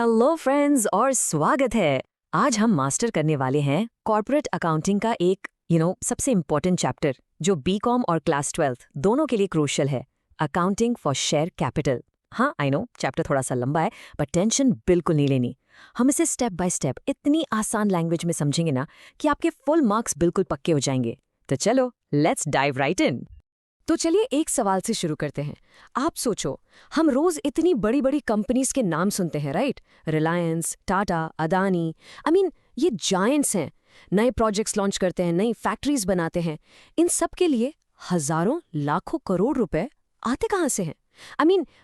Hello friends और स्वागत है। आज हम मास्टर करने वाले हैं कॉर्पोरेट अकाउंटिंग का एक सबसे इम्पोर्टेंट चैप्टर जो बीकॉम और क्लास 12 दोनों के लिए क्रूशियल है, अकाउंटिंग फॉर शेयर कैपिटल। हाँ, आई नो चैप्टर थोड़ा सा लंबा है, पर टेंशन बिल्कुल नहीं लेनी। हम इसे स्टेप बाय स्टेप इतनी आसान लैंग्वेज में समझेंगे ना कि आपके फुल मार्क्स बिल्कुल पक्के हो जाएंगे। तो चलो लेट्स डाइव राइट इन। तो चलिए एक सवाल से शुरू करते हैं। आप सोचो, हम रोज इतनी बड़ी बड़ी कंपनीज के नाम सुनते हैं, राइट? रिलायंस, टाटा, अदानी, ये जायंट्स हैं। नए प्रोजेक्ट्स लॉन्च करते हैं, नई फैक्ट्रीज बनाते हैं। इन सब के लिए हजारों लाखों करोड़ रुपए आते कहाँ से हैं?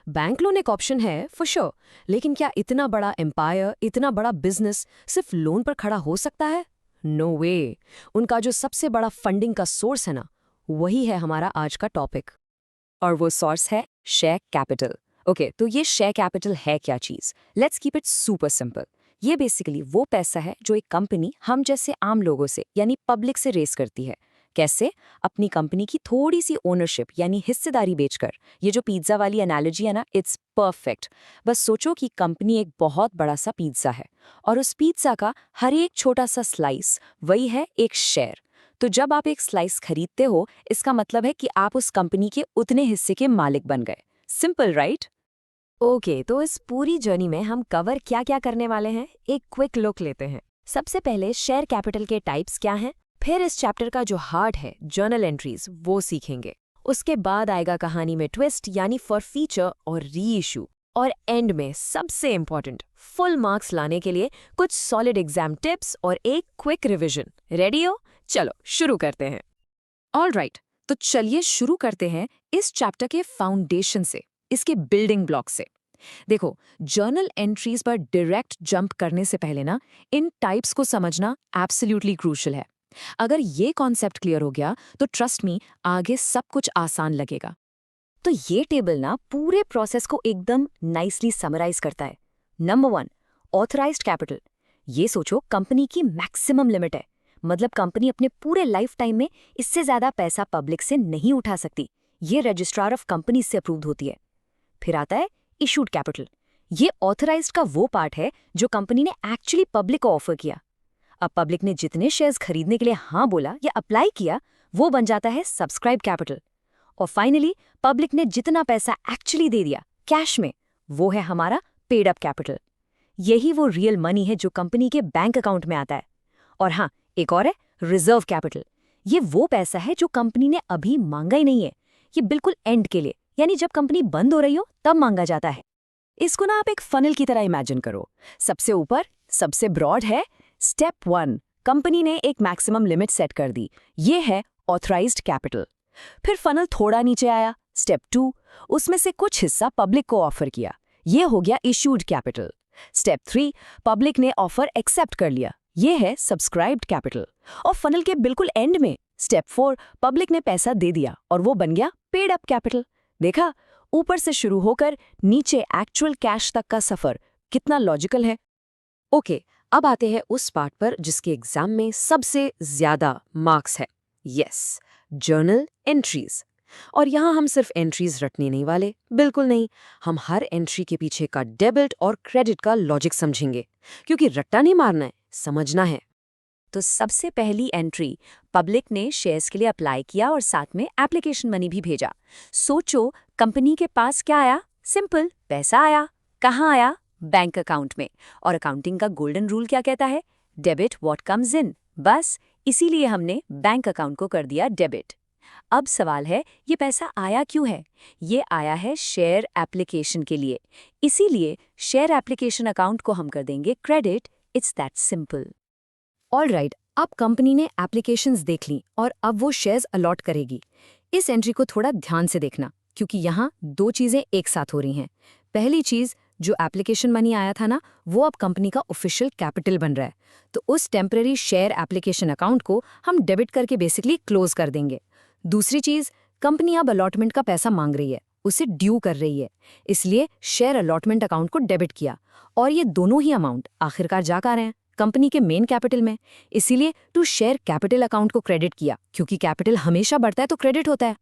बैंक लोन एक ऑप्शन है फॉर श्योर, लेकिन क्या इतना बड़ा एम्पायर, इतना बड़ा बिजनेस सिर्फ लोन पर खड़ा हो सकता है? नो वे। उनका जो सबसे बड़ा फंडिंग का सोर्स है ना, वही है हमारा आज का टॉपिक। और वो सोर्स है शेयर कैपिटल। ओके, तो ये शेयर कैपिटल है क्या चीज? Let's keep it super simple. ये बेसिकली वो पैसा है जो एक कंपनी हम जैसे आम लोगों से यानी पब्लिक से रेस करती है। कैसे? अपनी कंपनी की थोड़ी सी ओनरशिप यानी हिस्सेदारी बेचकर। ये जो पिज्जा वाली एनालॉजी है ना, इट्स परफेक्ट। बस सोचो कि कंपनी एक बहुत बड़ा सा पिज्जा है और उस पिज्जा का हर एक छोटा सा स्लाइस वही है एक शेयर। तो जब आप एक स्लाइस खरीदते हो, इसका मतलब है कि आप उस कंपनी के उतने हिस्से के मालिक बन गए। Simple, right? ओके, तो इस पूरी जर्नी में हम कवर क्या क्या करने वाले हैं, एक क्विक लुक लेते हैं। सबसे पहले शेयर कैपिटल के टाइप्स क्या हैं, फिर इस चैप्टर का जो हार्ट है, जर्नल एंट्रीज, वो सीखेंगे। उसके बाद आएगा कहानी में ट्विस्ट यानी फॉर फीचर और री इशू। और एंड में सबसे इंपॉर्टेंट, फुल मार्क्स लाने के लिए कुछ सॉलिड एग्जाम टिप्स और एक क्विक रिवीजन। रेडी हो? चलो शुरू करते हैं। ऑलराइट, तो चलिए शुरू करते हैं इस चैप्टर के फाउंडेशन से, इसके बिल्डिंग ब्लॉक से। देखो, जर्नल एंट्रीज पर डायरेक्ट जंप करने से पहले ना इन टाइप्स को समझना एब्सोल्युटली क्रूशियल है। अगर ये कॉन्सेप्ट क्लियर हो गया तो ट्रस्ट मी, आगे सब कुछ आसान लगेगा। तो ये टेबल ना पूरे प्रोसेस को एकदम नाइसली समराइज करता है। Number 1, authorised capital. ये सोचो कंपनी की मैक्सिमम लिमिट है, मतलब कंपनी अपने पूरे लाइफ टाइम में इससे ज्यादा पैसा पब्लिक से नहीं उठा सकती। ये रजिस्ट्रार ऑफ कंपनी से अप्रूव्ड होती है। फिर आता है इशूड कैपिटल। ये ऑथराइज्ड का वो पार्ट है जो कंपनी ने एक्चुअली पब्लिक को ऑफर किया। अब पब्लिक ने जितने शेयर्स खरीदने के लिए हाँ बोला या अप्लाई किया, वो बन जाता है सब्सक्राइब कैपिटल। और फाइनली पब्लिक ने जितना पैसा एक्चुअली दे दिया कैश में, वो है हमारा पेड अप कैपिटल। यही वो रियल मनी है जो कंपनी के बैंक अकाउंट में आता है। और हाँ, एक और है रिजर्व कैपिटल। ये वो पैसा है जो कंपनी ने अभी मांगा ही नहीं है, ये बिल्कुल एंड के लिए, यानी जब कंपनी बंद हो रही हो तब मांगा जाता है। इसको ना आप एक फनल की तरह इमेजिन करो। सबसे ऊपर सबसे ब्रॉड है स्टेप 1, कंपनी ने एक मैक्सिमम लिमिट सेट कर दी, ये है ऑथराइज्ड कैपिटल। फिर फनल थोड़ा नीचे आया, स्टेप 2, उसमें से कुछ हिस्सा पब्लिक को ऑफर किया, ये हो गया इशूड कैपिटल। स्टेप 3, पब्लिक ने ऑफर एक्सेप्ट कर लिया, ये है सब्सक्राइब्ड कैपिटल। और फनल के बिल्कुल एंड में स्टेप 4, पब्लिक ने पैसा दे दिया और वो बन गया पेड अप कैपिटल। देखा, ऊपर से शुरू होकर नीचे एक्चुअल कैश तक का सफर कितना लॉजिकल है। ओके, अब आते हैं उस पार्ट पर जिसके एग्जाम में सबसे ज्यादा मार्क्स है। Yes, journal entries. और यहाँ हम सिर्फ एंट्रीज रटने नहीं वाले, बिल्कुल नहीं। हम हर एंट्री के पीछे का डेबिट और क्रेडिट का लॉजिक समझेंगे, क्योंकि रट्टा नहीं मारना है, समझना है। तो सबसे पहली एंट्री, पब्लिक ने शेयर्स के लिए अप्लाई किया और साथ में एप्लीकेशन मनी भी भेजा। सोचो कंपनी के पास क्या आया? सिंपल, पैसा आया। कहाँ आया? बैंक अकाउंट में। और अकाउंटिंग का गोल्डन रूल क्या कहता है? डेबिट व्हाट कम्स इन। बस इसीलिए हमने बैंक अकाउंट को कर दिया डेबिट। अब सवाल है, ये पैसा आया क्यों है? ये आया है शेयर एप्लीकेशन के लिए, इसीलिए शेयर एप्लीकेशन अकाउंट को हम कर देंगे credit. It's that simple. Alright, अब कंपनी ने एप्लीकेशंस देख ली और अब वो शेयर्स अलॉट करेगी। इस एंट्री को थोड़ा ध्यान से देखना, क्योंकि यहाँ दो चीजें एक साथ हो रही हैं। पहली चीज, जो एप्लीकेशन मनी आया था ना, वो अब कंपनी का ऑफिशियल कैपिटल बन रहा है, तो उस टेम्पररी शेयर एप्लीकेशन अकाउंट को हम डेबिट करके बेसिकली क्लोज कर देंगे। दूसरी चीज, कंपनी अब अलॉटमेंट का पैसा मांग रही है, उसे ड्यू कर रही है, इसलिए शेयर अलॉटमेंट अकाउंट को डेबिट किया। और ये दोनों ही अमाउंट आखिरकार जा रहे हैं कंपनी के मेन कैपिटल में, इसीलिए टू शेयर कैपिटल अकाउंट को क्रेडिट किया, क्योंकि कैपिटल हमेशा बढ़ता है तो क्रेडिट होता है।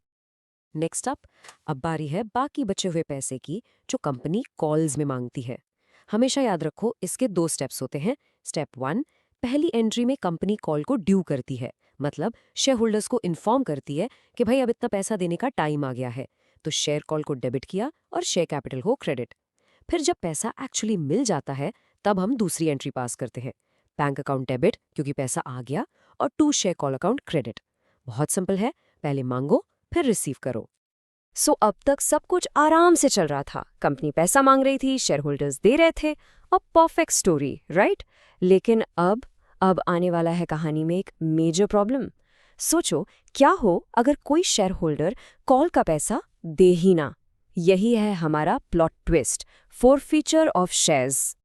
नेक्स्ट अप, अब बारी है बाकी बचे हुए पैसे की, जो कंपनी कॉल्स में मांगती है। हमेशा याद रखो इसके 2 स्टेप्स होते हैं। स्टेप 1, पहली एंट्री में कंपनी कॉल को ड्यू करती है, मतलब शेयर होल्डर्स को इन्फॉर्म करती है कि भाई अब इतना पैसा देने का टाइम आ गया है। तो शेयर कॉल को डेबिट किया और शेयर कैपिटल को क्रेडिट। फिर जब पैसा एक्चुअली मिल जाता है तब हम दूसरी एंट्री पास करते हैं, बैंक अकाउंट डेबिट क्योंकि पैसा आ गया, और 2 शेयर कॉल अकाउंट क्रेडिट। बहुत सिंपल है, पहले मांगो फिर रिसीव करो। अब तक सब कुछ आराम से चल रहा था, कंपनी पैसा मांग रही थी, शेयर होल्डर्स दे रहे थे, और परफेक्ट स्टोरी, राइट? लेकिन अब आने वाला है कहानी में एक मेजर प्रॉब्लम। सोचो क्या हो अगर कोई शेयर होल्डर कॉल का पैसा दे ही ना। यही है हमारा plot twist, forfeiture of shares.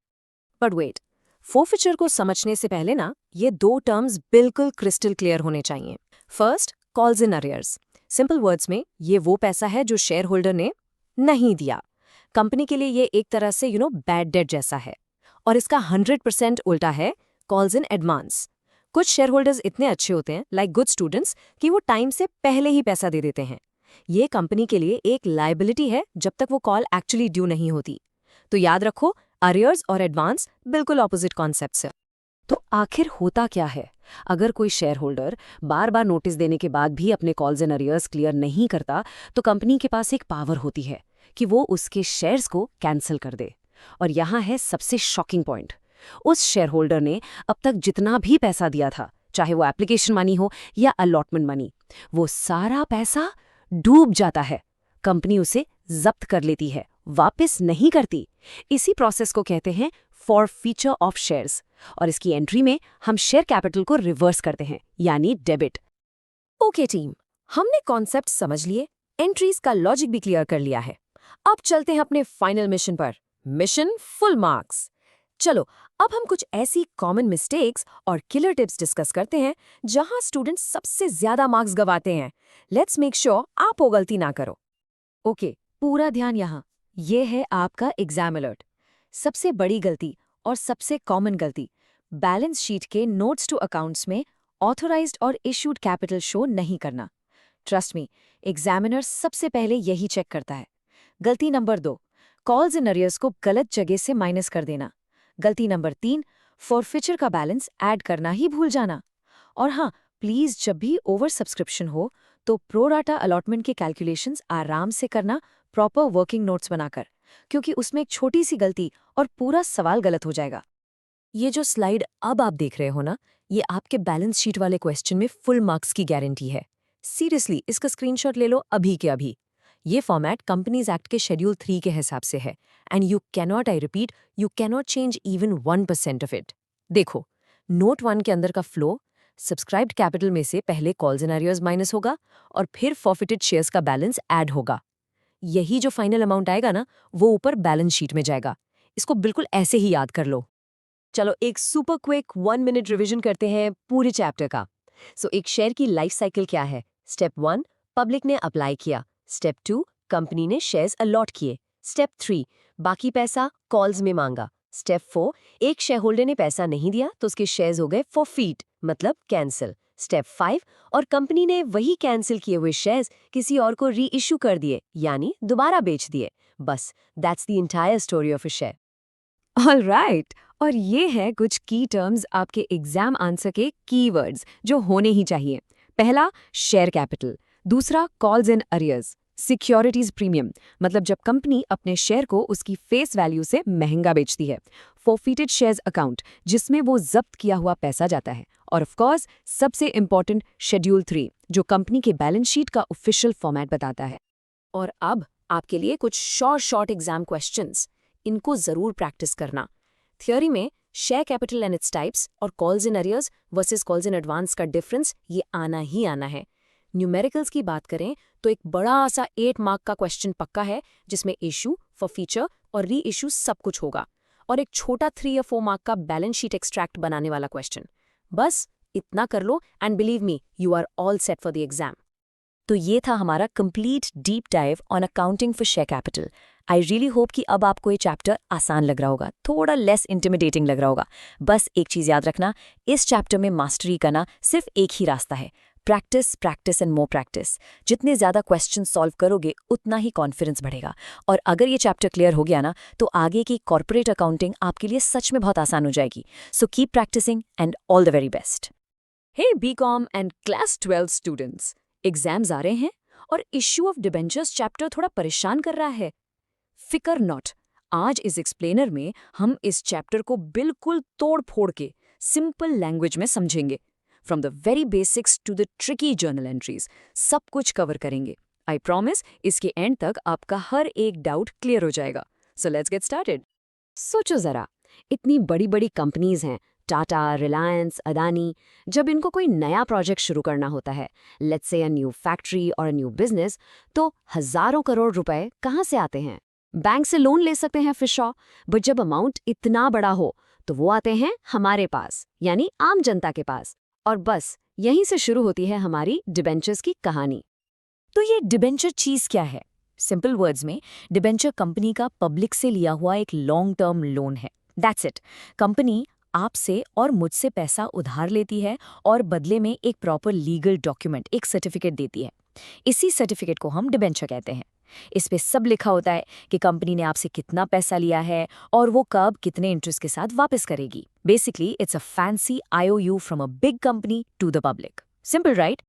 But wait, forfeiture को समझने से पहले ना ये 2 टर्म्स बिल्कुल क्रिस्टल क्लियर होने चाहिए। First, calls in arrears. Simple words में ये वो पैसा है जो शेयर होल्डर ने नहीं दिया। कंपनी के लिए ये एक तरह से बैड डेट जैसा है। और इसका 100% उल्टा है कॉल्स इन एडवांस। कुछ शेयर होल्डर्स इतने अच्छे होते हैं, लाइक गुड स्टूडेंट्स, कि वो टाइम से पहले ही पैसा दे देते हैं। ये कंपनी के लिए एक लायबिलिटी है जब तक वो कॉल एक्चुअली ड्यू नहीं होती। तो याद रखो, अरियर्स और एडवांस बिल्कुल ऑपोजिट कॉन्सेप्ट्स है। तो आखिर होता क्या है? अगर कोई शेयर होल्डर बार बार नोटिस देने के बाद भी अपने कॉल्स एंड अरियर्स क्लियर नहीं करता, तो कंपनी के पास एक पावर होती है कि वो उसके शेयर्स को कैंसिल कर दे। और यहाँ है सबसे शॉकिंग पॉइंट। उस शेयर होल्डर ने अब तक जितना भी पैसा दिया था, चाहे वो एप्लीकेशन मनी हो या अलॉटमेंट मनी, वो सारा पैसा डूब जाता है। कंपनी उसे जब्त कर लेती है, वापस नहीं करती। इसी प्रोसेस को कहते हैं फॉरफीचर ऑफ शेयर्स। और इसकी एंट्री में हम शेयर कैपिटल को रिवर्स करते हैं, यानी डेबिट। ओके टीम, हमने कॉन्सेप्ट समझ लिए, एंट्रीज का लॉजिक भी क्लियर कर लिया है। अब चलते हैं अपने फाइनल मिशन पर। Mission full marks. चलो अब हम कुछ ऐसी कॉमन मिस्टेक्स और किलर टिप्स डिस्कस करते हैं जहां स्टूडेंट्स सबसे ज्यादा मार्क्स गवाते हैं। लेट्स मेक श्योर आप वो गलती ना करो। ओके, पूरा ध्यान यहाँ। ये है आपका एग्जाम अलर्ट। सबसे बड़ी गलती और सबसे कॉमन गलती, बैलेंस शीट के नोट्स टू अकाउंट्स में ऑथराइज्ड और इशूड कैपिटल शो नहीं करना। ट्रस्ट मी, एग्जामिनर सबसे पहले यही चेक करता है। गलती नंबर 2, कॉल्स इन अरियर्स को गलत जगह से माइनस कर देना। गलती नंबर 3, फॉरफीचर का बैलेंस ऐड करना ही भूल जाना। और हाँ, प्लीज जब भी ओवर सब्सक्रिप्शन हो तो प्रो राटा अलॉटमेंट के कैलकुलेशंस आराम से करना, प्रॉपर वर्किंग नोट्स बनाकर, क्योंकि उसमें एक छोटी सी गलती और पूरा सवाल गलत हो जाएगा। ये जो स्लाइड अब आप देख रहे हो ना, ये आपके बैलेंस शीट वाले क्वेश्चन में फुल मार्क्स की गारंटी है। सीरियसली, इसका स्क्रीनशॉट ले लो अभी के अभी। ये फॉर्मेट कंपनीज एक्ट के शेड्यूल 3 के हिसाब से है, and you cannot, I repeat, you cannot change even 1% of it. देखो, नोट 1 के अंदर का फ्लो, सब्सक्राइब्ड कैपिटल में से पहले कॉल्स इन अरियर्स माइनस होगा और फिर फॉरफिटेड शेयर्स का बैलेंस ऐड होगा। यही जो फाइनल अमाउंट आएगा ना, वो ऊपर बैलेंस शीट में जाएगा। इसको बिल्कुल ऐसे ही याद कर लो। चलो एक सुपर क्विक 1 मिनट रिवीजन करते हैं पूरे चैप्टर का। एक शेयर की लाइफ साइकिल क्या है? स्टेप 1, पब्लिक ने अप्लाई किया। स्टेप 2, कंपनी ने शेयर्स अलॉट किए। स्टेप 3, बाकी पैसा कॉल्स में मांगा। स्टेप 4, एक शेयर होल्डर ने पैसा नहीं दिया तो उसके शेयर्स हो गए फॉरफीट, मतलब कैंसिल। स्टेप 5, और कंपनी ने वही कैंसिल किए हुए शेयर्स किसी और को री इशू कर दिए, यानी दोबारा बेच दिए। बस, that's the entire story of a share. All right, और ये है कुछ की टर्म्स आपके एग्जाम आंसर के कीवर्ड्स जो होने ही चाहिए। पहला, शेयर कैपिटल। दूसरा, calls in arrears. Securities premium, मतलब जब कंपनी अपने शेयर को उसकी फेस वैल्यू से महंगा बेचती है। फॉरफीटेड शेयर्स अकाउंट, जिसमें वो जब्त किया हुआ पैसा जाता है। और ऑफ कोर्स सबसे इंपॉर्टेंट, शेड्यूल 3, जो कंपनी के बैलेंस शीट का ऑफिशियल फॉर्मेट बताता है। और अब आपके लिए कुछ शॉर्ट एग्जाम क्वेश्चंस, इनको जरूर प्रैक्टिस करना। थियोरी में share capital and its types और calls in arrears versus calls in advance का डिफरेंस ये आना ही आना है। न्यूमेरिकल्स की बात करें तो एक बड़ा सा 8 मार्क का क्वेश्चन पक्का है, जिसमें इशू, फॉरफीचर और री इशू सब कुछ होगा। और एक छोटा 3 या 4 मार्क का बैलेंस शीट एक्सट्रैक्ट बनाने वाला क्वेश्चन। बस इतना कर लो and believe me, you are all set for the exam. तो ये था हमारा complete deep dive on accounting for share capital. I really hope कि अब आपको ये चैप्टर आसान लग रहा होगा, थोड़ा लेस इंटिमिडेटिंग लग रहा होगा। बस एक चीज़ याद रखना, इस चैप्टर में मास्टरी करना सिर्फ एक ही रास्ता है, practice practice and more practice. जितने ज़्यादा क्वेश्चन सॉल्व करोगे उतना ही कॉन्फिडेंस बढ़ेगा। और अगर ये चैप्टर क्लियर हो गया ना, तो आगे की कॉर्पोरेट अकाउंटिंग आपके लिए सच में बहुत आसान हो जाएगी। So keep practising and all the very best. Hey BCom and class 12 students, exams आ रहे हैं और इश्यू ऑफ डिबेंचर्स चैप्टर थोड़ा परेशान कर रहा है। फिकर नॉट, आज इस एक्सप्लेनर में हम इस चैप्टर को बिल्कुल तोड़ फोड़ के सिंपल लैंग्वेज में समझेंगे। From the very basics to the tricky journal entries, सब कुछ कवर करेंगे। आई प्रॉमिस इसके एंड तक आपका हर एक डाउट क्लियर हो जाएगा। So let's get started. सोचो जरा, इतनी बड़ी बड़ी कंपनीज हैं, टाटा, रिलायंस, अदानी। जब इनको कोई नया प्रोजेक्ट शुरू करना होता है, let's say a new factory और अ न्यू बिजनेस, तो हजारों करोड़ रुपए कहाँ से आते हैं? बैंक से लोन ले सकते हैं फिशॉ, बट जब अमाउंट इतना बड़ा हो तो वो आते हैं हमारे पास, यानी आम जनता के पास। और बस यहीं से शुरू होती है हमारी डिबेंचर्स की कहानी। तो ये डिबेंचर चीज क्या है? सिंपल वर्ड्स में, डिबेंचर कंपनी का पब्लिक से लिया हुआ एक लॉन्ग टर्म लोन है। That's it. कंपनी आपसे और मुझसे पैसा उधार लेती है और बदले में एक प्रॉपर लीगल डॉक्यूमेंट, एक सर्टिफिकेट देती है। इसी सर्टिफिकेट को हम डिबेंचर कहते हैं। इस पे सब लिखा होता है कि कंपनी ने आपसे कितना पैसा लिया है और वो कब कितने इंटरेस्ट के साथ वापस करेगी। Basically it's a fancy IOU from a big company to the public. Simple right?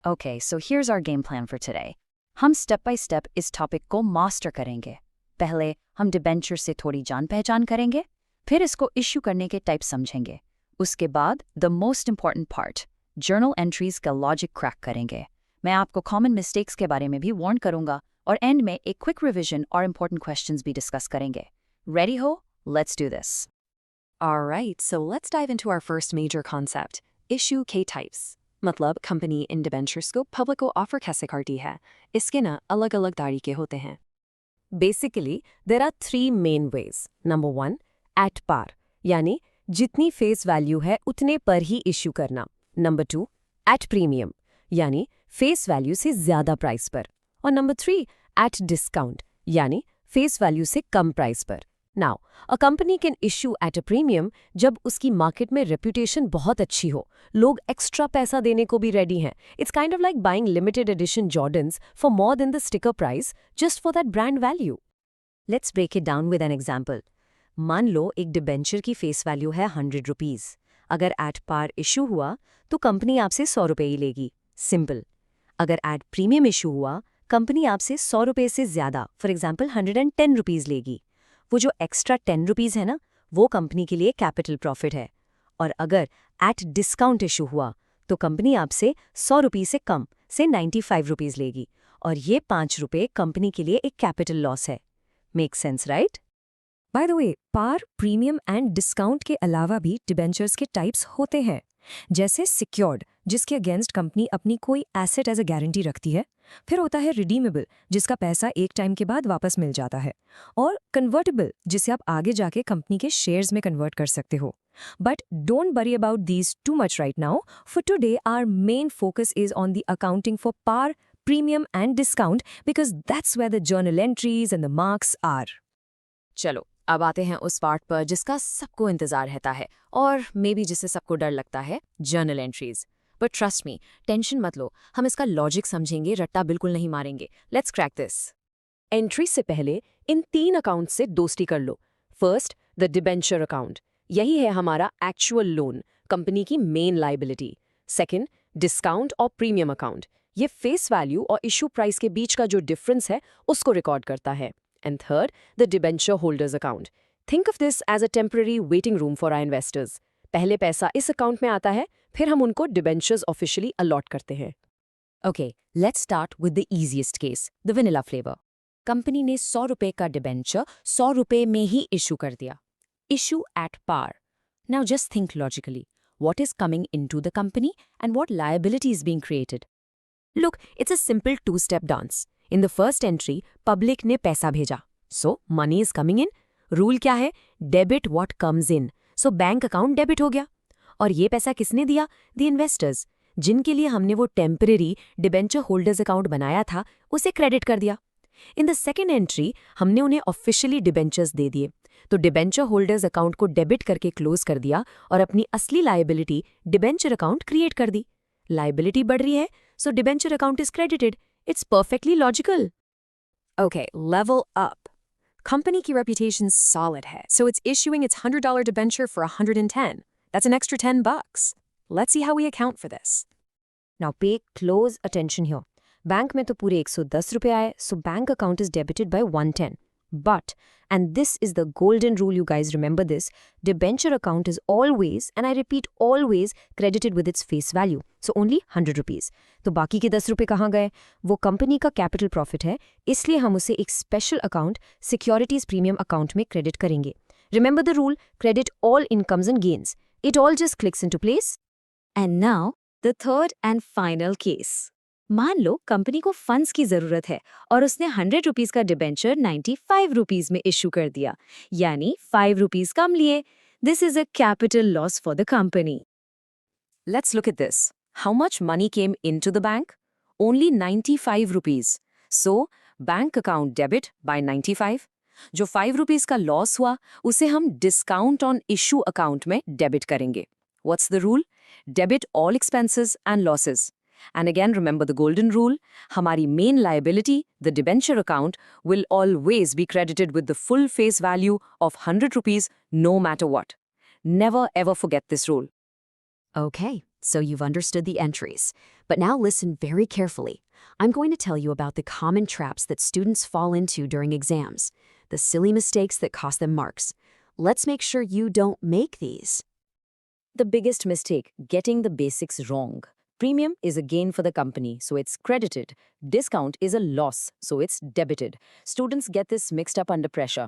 Okay, so here's our game plan for today. हम स्टेप बाय स्टेप इस टॉपिक को मास्टर करेंगे। पहले हम डिबेंचर से थोड़ी जान पहचान करेंगे, फिर इसको इश्यू करने के टाइप समझेंगे। उसके बाद the most important part, journal entries का लॉजिक क्रैक करेंगे। मैं आपको कॉमन मिस्टेक्स के बारे में भी वार्न करूंगा और एंड में एक क्विक रिवीजन और इंपॉर्टेंट क्वेश्चंस भी डिस्कस करेंगे। रेडी हो? Let's do this. Alright, so let's dive into our first major concept, issue के टाइप्स। मतलब कंपनी इन डिबेंचर्स को पब्लिक को ऑफर कैसे करती है, इसके ना अलग अलग तरीके होते हैं। Basically there are 3 main ways. Number 1, at par, यानी जितनी फेस वैल्यू है उतने पर ही इश्यू करना। नंबर 2, एट प्रीमियम, यानी फेस वैल्यू से ज्यादा प्राइस पर। और नंबर 3, एट डिस्काउंट, यानी फेस वैल्यू से कम प्राइस पर। Now a company can issue at a premium जब उसकी मार्केट में रेपुटेशन बहुत अच्छी हो, लोग एक्स्ट्रा पैसा देने को भी रेडी हैं। It's kind of like buying limited edition Jordans for more than the sticker price, just for that brand value. Let's break it down with an example. मान लो एक डिबेंचर की फेस वैल्यू है 100 रुपीज़। अगर at par issue हुआ तो company आपसे 100 रुपये ही लेगी। सिंपल। अगर एट प्रीमियम इशू हुआ, कंपनी आपसे 100 रुपये से ज़्यादा, फॉर एग्जाम्पल 110 रुपीज़ लेगी। वो जो एक्स्ट्रा 10 रुपीज़ है ना, वो कंपनी के लिए कैपिटल प्रॉफिट है। और अगर एट डिस्काउंट इशू हुआ तो कंपनी आपसे 100 रुपये से कम, से 95 रुपीज़ लेगी, और ये 5 रुपये कंपनी के लिए एक कैपिटल लॉस है। Make sense right? By the way, par, premium and discount के अलावा भी डिबेंचर्स के टाइप्स होते हैं। जैसे सिक्योर्ड, जिसके अगेंस्ट कंपनी अपनी कोई एसेट एज अ गारंटी रखती है। फिर होता है रिडीमेबल, जिसका पैसा एक टाइम के बाद वापस मिल जाता है। और कन्वर्टेबल, जिसे आप आगे जाके कंपनी के शेयर्स में कन्वर्ट कर सकते हो। But don't worry about these too much right now. For today our main focus is on the accounting for par, premium and discount, because that's where the journal entries and the marks are. चलो अब आते हैं उस part पर जिसका सबको इंतजार रहता है और मे बी जिससे सबको डर लगता है, journal entries. But trust me, tension मत लो, हम इसका लॉजिक समझेंगे, रट्टा बिल्कुल नहीं मारेंगे। Let's crack this. एंट्री से पहले इन 3 अकाउंट से दोस्ती कर लो। फर्स्ट, द डिबेंचर अकाउंट, यही है हमारा एक्चुअल लोन, कंपनी की मेन लाइबिलिटी। सेकेंड, डिस्काउंट और प्रीमियम अकाउंट, ये फेस वैल्यू और इशू प्राइस के बीच का जो डिफरेंस है उसको रिकॉर्ड करता है। And third, the debenture holders account. Think of this as a temporary waiting room for our investors. पहले पैसा इस अकाउंट में आता है, फिर हम उनको debentures officially allot करते हैं। Okay, let's start with the easiest case, the vanilla flavor. Company ने 100 रुपये का डिबेंचर 100 रुपये में ही इशू कर दिया। Issue at par. Now just think logically. What is coming into the company and what liability is being created? Look, it's a simple two-step dance. In the first entry public ने पैसा भेजा, so money is coming in. Rule क्या है? Debit what comes in. So bank account debit हो गया। और ये पैसा किसने दिया? द इन्वेस्टर्स, जिनके लिए हमने वो टेम्परेरी डिबेंचर होल्डर्स अकाउंट बनाया था, उसे क्रेडिट कर दिया। इन द सेकेंड एंट्री हमने उन्हें ऑफिशियली डिबेंचर्स दे दिए, तो डिबेंचर होल्डर्स अकाउंट को डेबिट करके क्लोज कर दिया और अपनी असली लायबिलिटी डिबेंचर अकाउंट क्रिएट कर दी। लाइबिलिटी बढ़ रही है, so debenture account is credited. It's perfectly logical. Okay, level up. Company की reputation solid है, so it's issuing its $100 debenture for 110. That's an extra $10. Let's see how we account for this. Now pay close attention here. Bank में तो पूरे 110 रुपए आए, so bank account is debited by 110. But, and this is the golden rule, you guys remember this, debenture account is always, and I repeat always, credited with its face value. So only 100 rupees. तो बाकी के 10 रुपए कहाँ गए? वो company का capital profit है, इसलिए हम उसे एक special account securities premium account में क्रेडिट करेंगे. Remember the rule, credit all incomes and gains. It all just clicks into place. And now, the third and final case. मान लो कंपनी को फंड्स की जरूरत है और उसने 100 रुपीज का डिबेंचर 95 रुपीज में इशू कर दिया, यानी 5 रुपीज कम लिए. This is a capital loss for the company. Let's look at this. How much money came into the bank? Only 95 rupees. So, bank account debit by 95. जो 5 rupees का loss हुआ, उसे हम डिस्काउंट ऑन इशू अकाउंट में debit करेंगे. What's the rule? Debit all expenses and losses. And again, remember the golden rule. हमारी main liability, the debenture account, will always be credited with the full face value of 100 rupees no matter what. Never ever forget this rule. Okay, so you've understood the entries. But now listen very carefully. I'm going to tell you about the common traps that students fall into during exams, the silly mistakes that cost them marks. Let's make sure you don't make these. The biggest mistake, getting the basics wrong. Premium is a gain for the company, so it's credited. Discount is a loss, so it's debited. Students get this mixed up under pressure.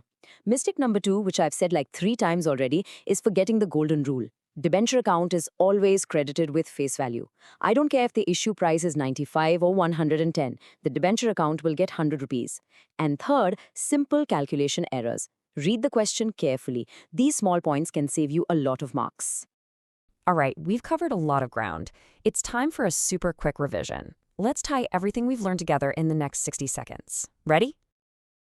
Mistake number 2, which I've said like 3 times already, is forgetting the golden rule. Debenture account is always credited with face value. I don't care if the issue price is 95 or 110. The debenture account will get 100 rupees. And third, simple calculation errors. Read the question carefully. These small points can save you a lot of marks. All right, we've covered a lot of ground. It's time for a super quick revision. Let's tie everything we've learned together in the next 60 seconds. Ready?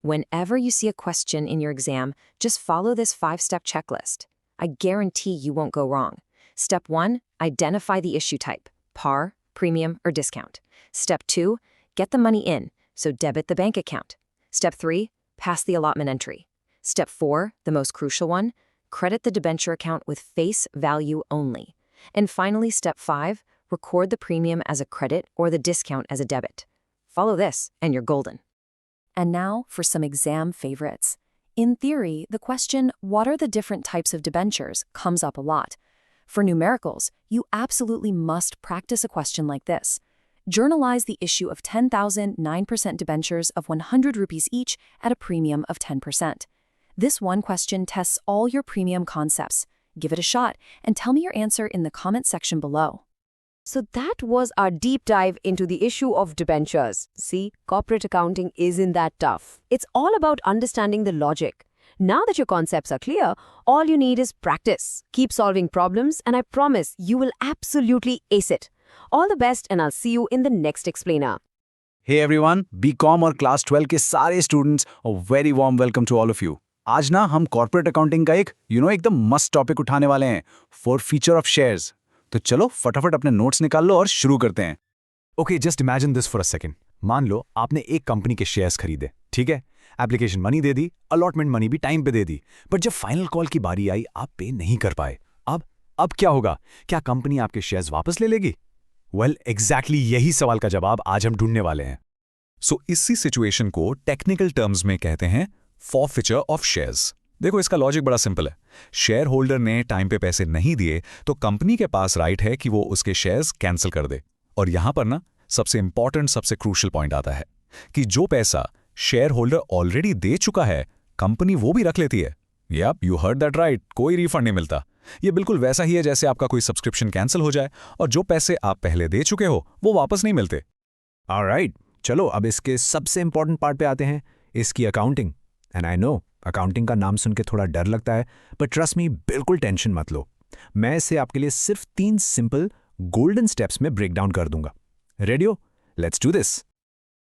Whenever you see a question in your exam, just follow this 5-step checklist. I guarantee you won't go wrong. Step 1, identify the issue type, par, premium, or discount. Step 2, get the money in, so debit the bank account. Step 3, pass the allotment entry. Step 4, the most crucial one, credit the debenture account with face value only. And finally, step 5, record the premium as a credit or the discount as a debit. Follow this, and you're golden. And now for some exam favorites. In theory, the question, what are the different types of debentures, comes up a lot. For numericals, you absolutely must practice a question like this. Journalize the issue of 10,009% debentures of 100 rupees each at a premium of 10%. This one question tests all your premium concepts. Give it a shot and tell me your answer in the comment section below. So that was our deep dive into the issue of debentures. See, corporate accounting isn't that tough. It's all about understanding the logic. Now that your concepts are clear, all you need is practice. Keep solving problems and I promise you will absolutely ace it. All the best and I'll see you in the next explainer. Hey everyone, BCom और Class 12 के सारे students, a very warm welcome to all of you. आज ना हम corporate accounting का एक एकदम मस्त टॉपिक उठाने वाले हैं, फॉर फीचर ऑफ शेयर्स. तो चलो फटाफट अपने नोट्स निकाल लो और शुरू करते हैं. Okay, just imagine this for a second. मान लो आपने एक कंपनी के शेयर्स खरीदे, ठीक है, एप्लीकेशन मनी दे दी, अलॉटमेंट मनी भी टाइम पे दे दी, बट जब फाइनल कॉल की बारी आई आप पे नहीं कर पाए. अब क्या होगा? क्या कंपनी आपके शेयर्स वापस ले लेगी? वेल, एग्जैक्टली यही सवाल का जवाब आज हम ढूंढने वाले हैं. सो इसी सिचुएशन को टेक्निकल टर्म्स में कहते हैं फॉरफिचर ऑफ शेयर्स. देखो, इसका लॉजिक बड़ा सिंपल है. शेयर होल्डर ने टाइम पे पैसे नहीं दिए तो कंपनी के पास राइट है कि वो उसके शेयर्स कैंसिल कर दे. और यहां पर ना सबसे इंपॉर्टेंट, सबसे क्रूशियल पॉइंट आता है कि जो पैसा शेयर होल्डर ऑलरेडी दे चुका है कंपनी वो भी रख लेती है. Yup, you heard that right, कोई रिफंड नहीं मिलता. ये बिल्कुल वैसा ही है जैसे आपका कोई सब्सक्रिप्शन कैंसिल हो जाए और जो पैसे आप पहले दे चुके हो वो वापस नहीं मिलते. ऑलराइट, चलो अब इसके सबसे इंपॉर्टेंट पार्ट पे आते हैं, इसकी accounting. And I know accounting का नाम सुन के थोड़ा डर लगता है, बट ट्रस्ट मी, बिल्कुल टेंशन मत लो. मैं इसे आपके लिए सिर्फ 3 सिंपल गोल्डन स्टेप्स में ब्रेक डाउन कर दूंगा. रेडी हो? Let's do this.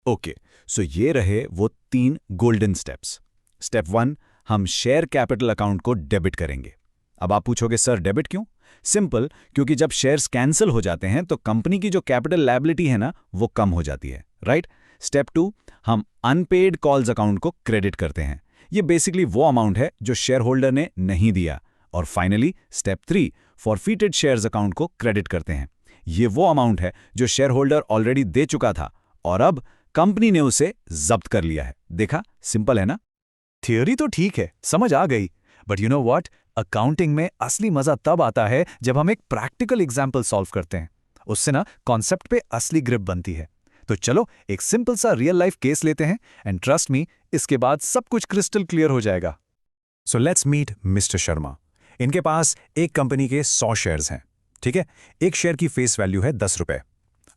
ओके, सो ये रहे वो 3 गोल्डन स्टेप्स. स्टेप 1, हम शेयर कैपिटल अकाउंट को डेबिट करेंगे. अब आप पूछोगे सर डेबिट क्यों? सिंपल, क्योंकि जब शेयर्स कैंसिल हो जाते हैं तो कंपनी की जो कैपिटल लायबिलिटी है ना वो कम हो जाती है, राइट। स्टेप 2, हम अनपेड कॉल्स अकाउंट को क्रेडिट करते हैं। ये बेसिकली वो अमाउंट है जो शेयर होल्डर ने नहीं दिया। और फाइनली स्टेप 3, फॉरफीटेड शेयर्स अकाउंट को क्रेडिट करते हैं। ये वो अमाउंट है जो शेयर होल्डर ऑलरेडी दे चुका था और अब कंपनी ने उसे जब्त कर लिया है। देखा, सिंपल है ना। थियोरी तो ठीक है, समझ आ गई, but you know what, accounting में असली मजा तब आता है जब हम एक प्रैक्टिकल एग्जाम्पल सॉल्व करते हैं। उससे ना कॉन्सेप्ट पे असली ग्रिप बनती है। तो चलो एक सिंपल सा रियल लाइफ केस लेते हैं एंड ट्रस्ट मी, इसके बाद सब कुछ क्रिस्टल क्लियर हो जाएगा। So let's meet mister Sharma. इनके पास एक कंपनी के 100 शेयर्स हैं, ठीक है। एक शेयर की फेस वैल्यू है 10 रुपए।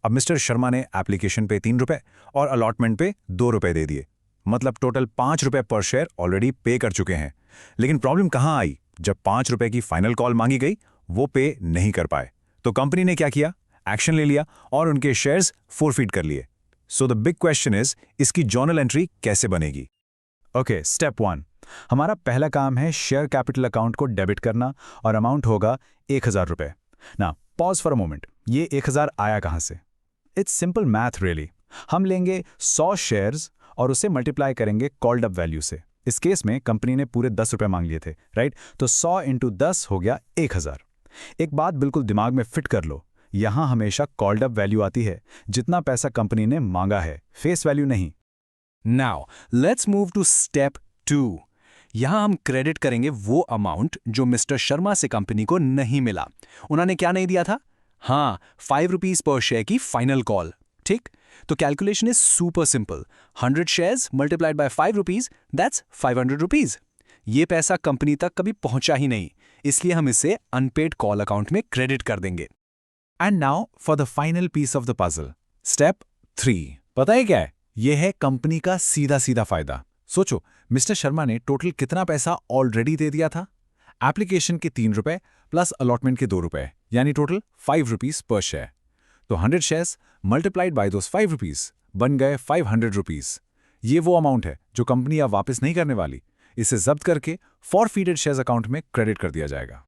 अब मिस्टर शर्मा ने एप्लीकेशन पे 3 रुपए और अलॉटमेंट पे 2 रुपए दे दिए, मतलब टोटल 5 रुपए पर शेयर ऑलरेडी पे कर चुके हैं। लेकिन प्रॉब्लम कहाँ आई? जब 5 रुपए की फाइनल कॉल मांगी गई, वो पे नहीं कर पाए। तो कंपनी ने क्या किया? एक्शन ले लिया और उनके शेयर्स फोरफीट कर लिए। So the big question is, इसकी जर्नल एंट्री कैसे बनेगी? ओके, स्टेप 1, हमारा पहला काम है शेयर कैपिटल अकाउंट को डेबिट करना और अमाउंट होगा 1000 रुपए। ना, पॉज फॉर अ मोमेंट, ये 1000 आया कहाँ से? It's simple math really. हम लेंगे 100 शेयर्स और उसे मल्टीप्लाई करेंगे कॉल्ड अप वैल्यू से। इस केस में कंपनी ने पूरे 10 रुपए मांग लिए थे, राइट। तो 100 इंटू 10 हो गया 1000। एक बात बिल्कुल दिमाग में फिट कर लो, यहां हमेशा कॉल्ड अप वैल्यू आती है जितना पैसा कंपनी ने मांगा है, फेस वैल्यू नहीं। Now let's move to step 2। यहां हम क्रेडिट करेंगे वो अमाउंट जो मिस्टर शर्मा से कंपनी को नहीं मिला। उन्होंने क्या नहीं दिया था? हाँ, 5 रुपीज पर शेयर की फाइनल कॉल, ठीक। तो calculation is super simple. 100 shares multiplied by 5 rupees, that's 500 rupees. ये पैसा कंपनी तक कभी पहुंचा ही नहीं, इसलिए हम इसे अनपेड कॉल अकाउंट में क्रेडिट कर देंगे। And now for the final piece of the puzzle, step 3। पता है क्या है? यह है कंपनी का सीधा सीधा फायदा। सोचो, मिस्टर शर्मा ने टोटल कितना पैसा ऑलरेडी दे दिया था? एप्लीकेशन के 3 रुपए प्लस अलॉटमेंट के 2 रुपए, यानी टोटल 5 रुपीज पर शेयर। तो 100 shares multiplied by those 5 rupees बन गए 500 रुपीज। ये वो अमाउंट है जो कंपनी अब वापस नहीं करने वाली। इसे जब्त करके फॉरफीटेड शेयर्स अकाउंट में क्रेडिट कर दिया जाएगा।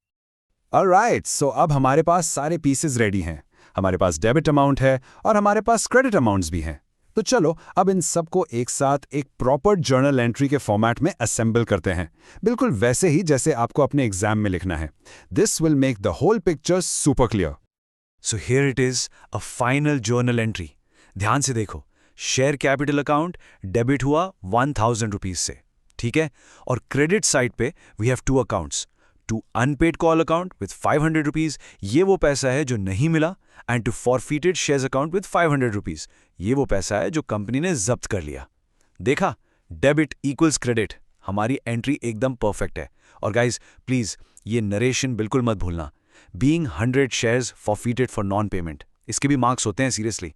ऑलराइट, सो अब हमारे पास सारे पीसेस रेडी हैं। हमारे पास डेबिट अमाउंट है और हमारे पास क्रेडिट अमाउंट्स भी हैं। तो चलो अब इन सबको एक साथ एक प्रॉपर जर्नल एंट्री के फॉर्मेट में असेंबल करते हैं, बिल्कुल वैसे ही जैसे आपको अपने एग्जाम में लिखना है। This will make the whole picture super clear. So here it is a final journal entry. ध्यान से देखो, शेयर कैपिटल अकाउंट डेबिट हुआ 1000 रुपीज से, ठीक है। और क्रेडिट साइड पे we have 2 accounts, two unpaid call account with 500 rupees, ये वो पैसा है जो नहीं मिला, and two forfeited shares account with 500 rupees, ये वो पैसा है जो कंपनी ने जब्त कर लिया। देखा, डेबिट इक्वल्स क्रेडिट। हमारी एंट्री एकदम परफेक्ट है। और गाइज प्लीज ये नरेशन बिल्कुल मत भूलना, being 100 shares forfeited for non payment, इसके भी मार्क्स होते हैं seriously.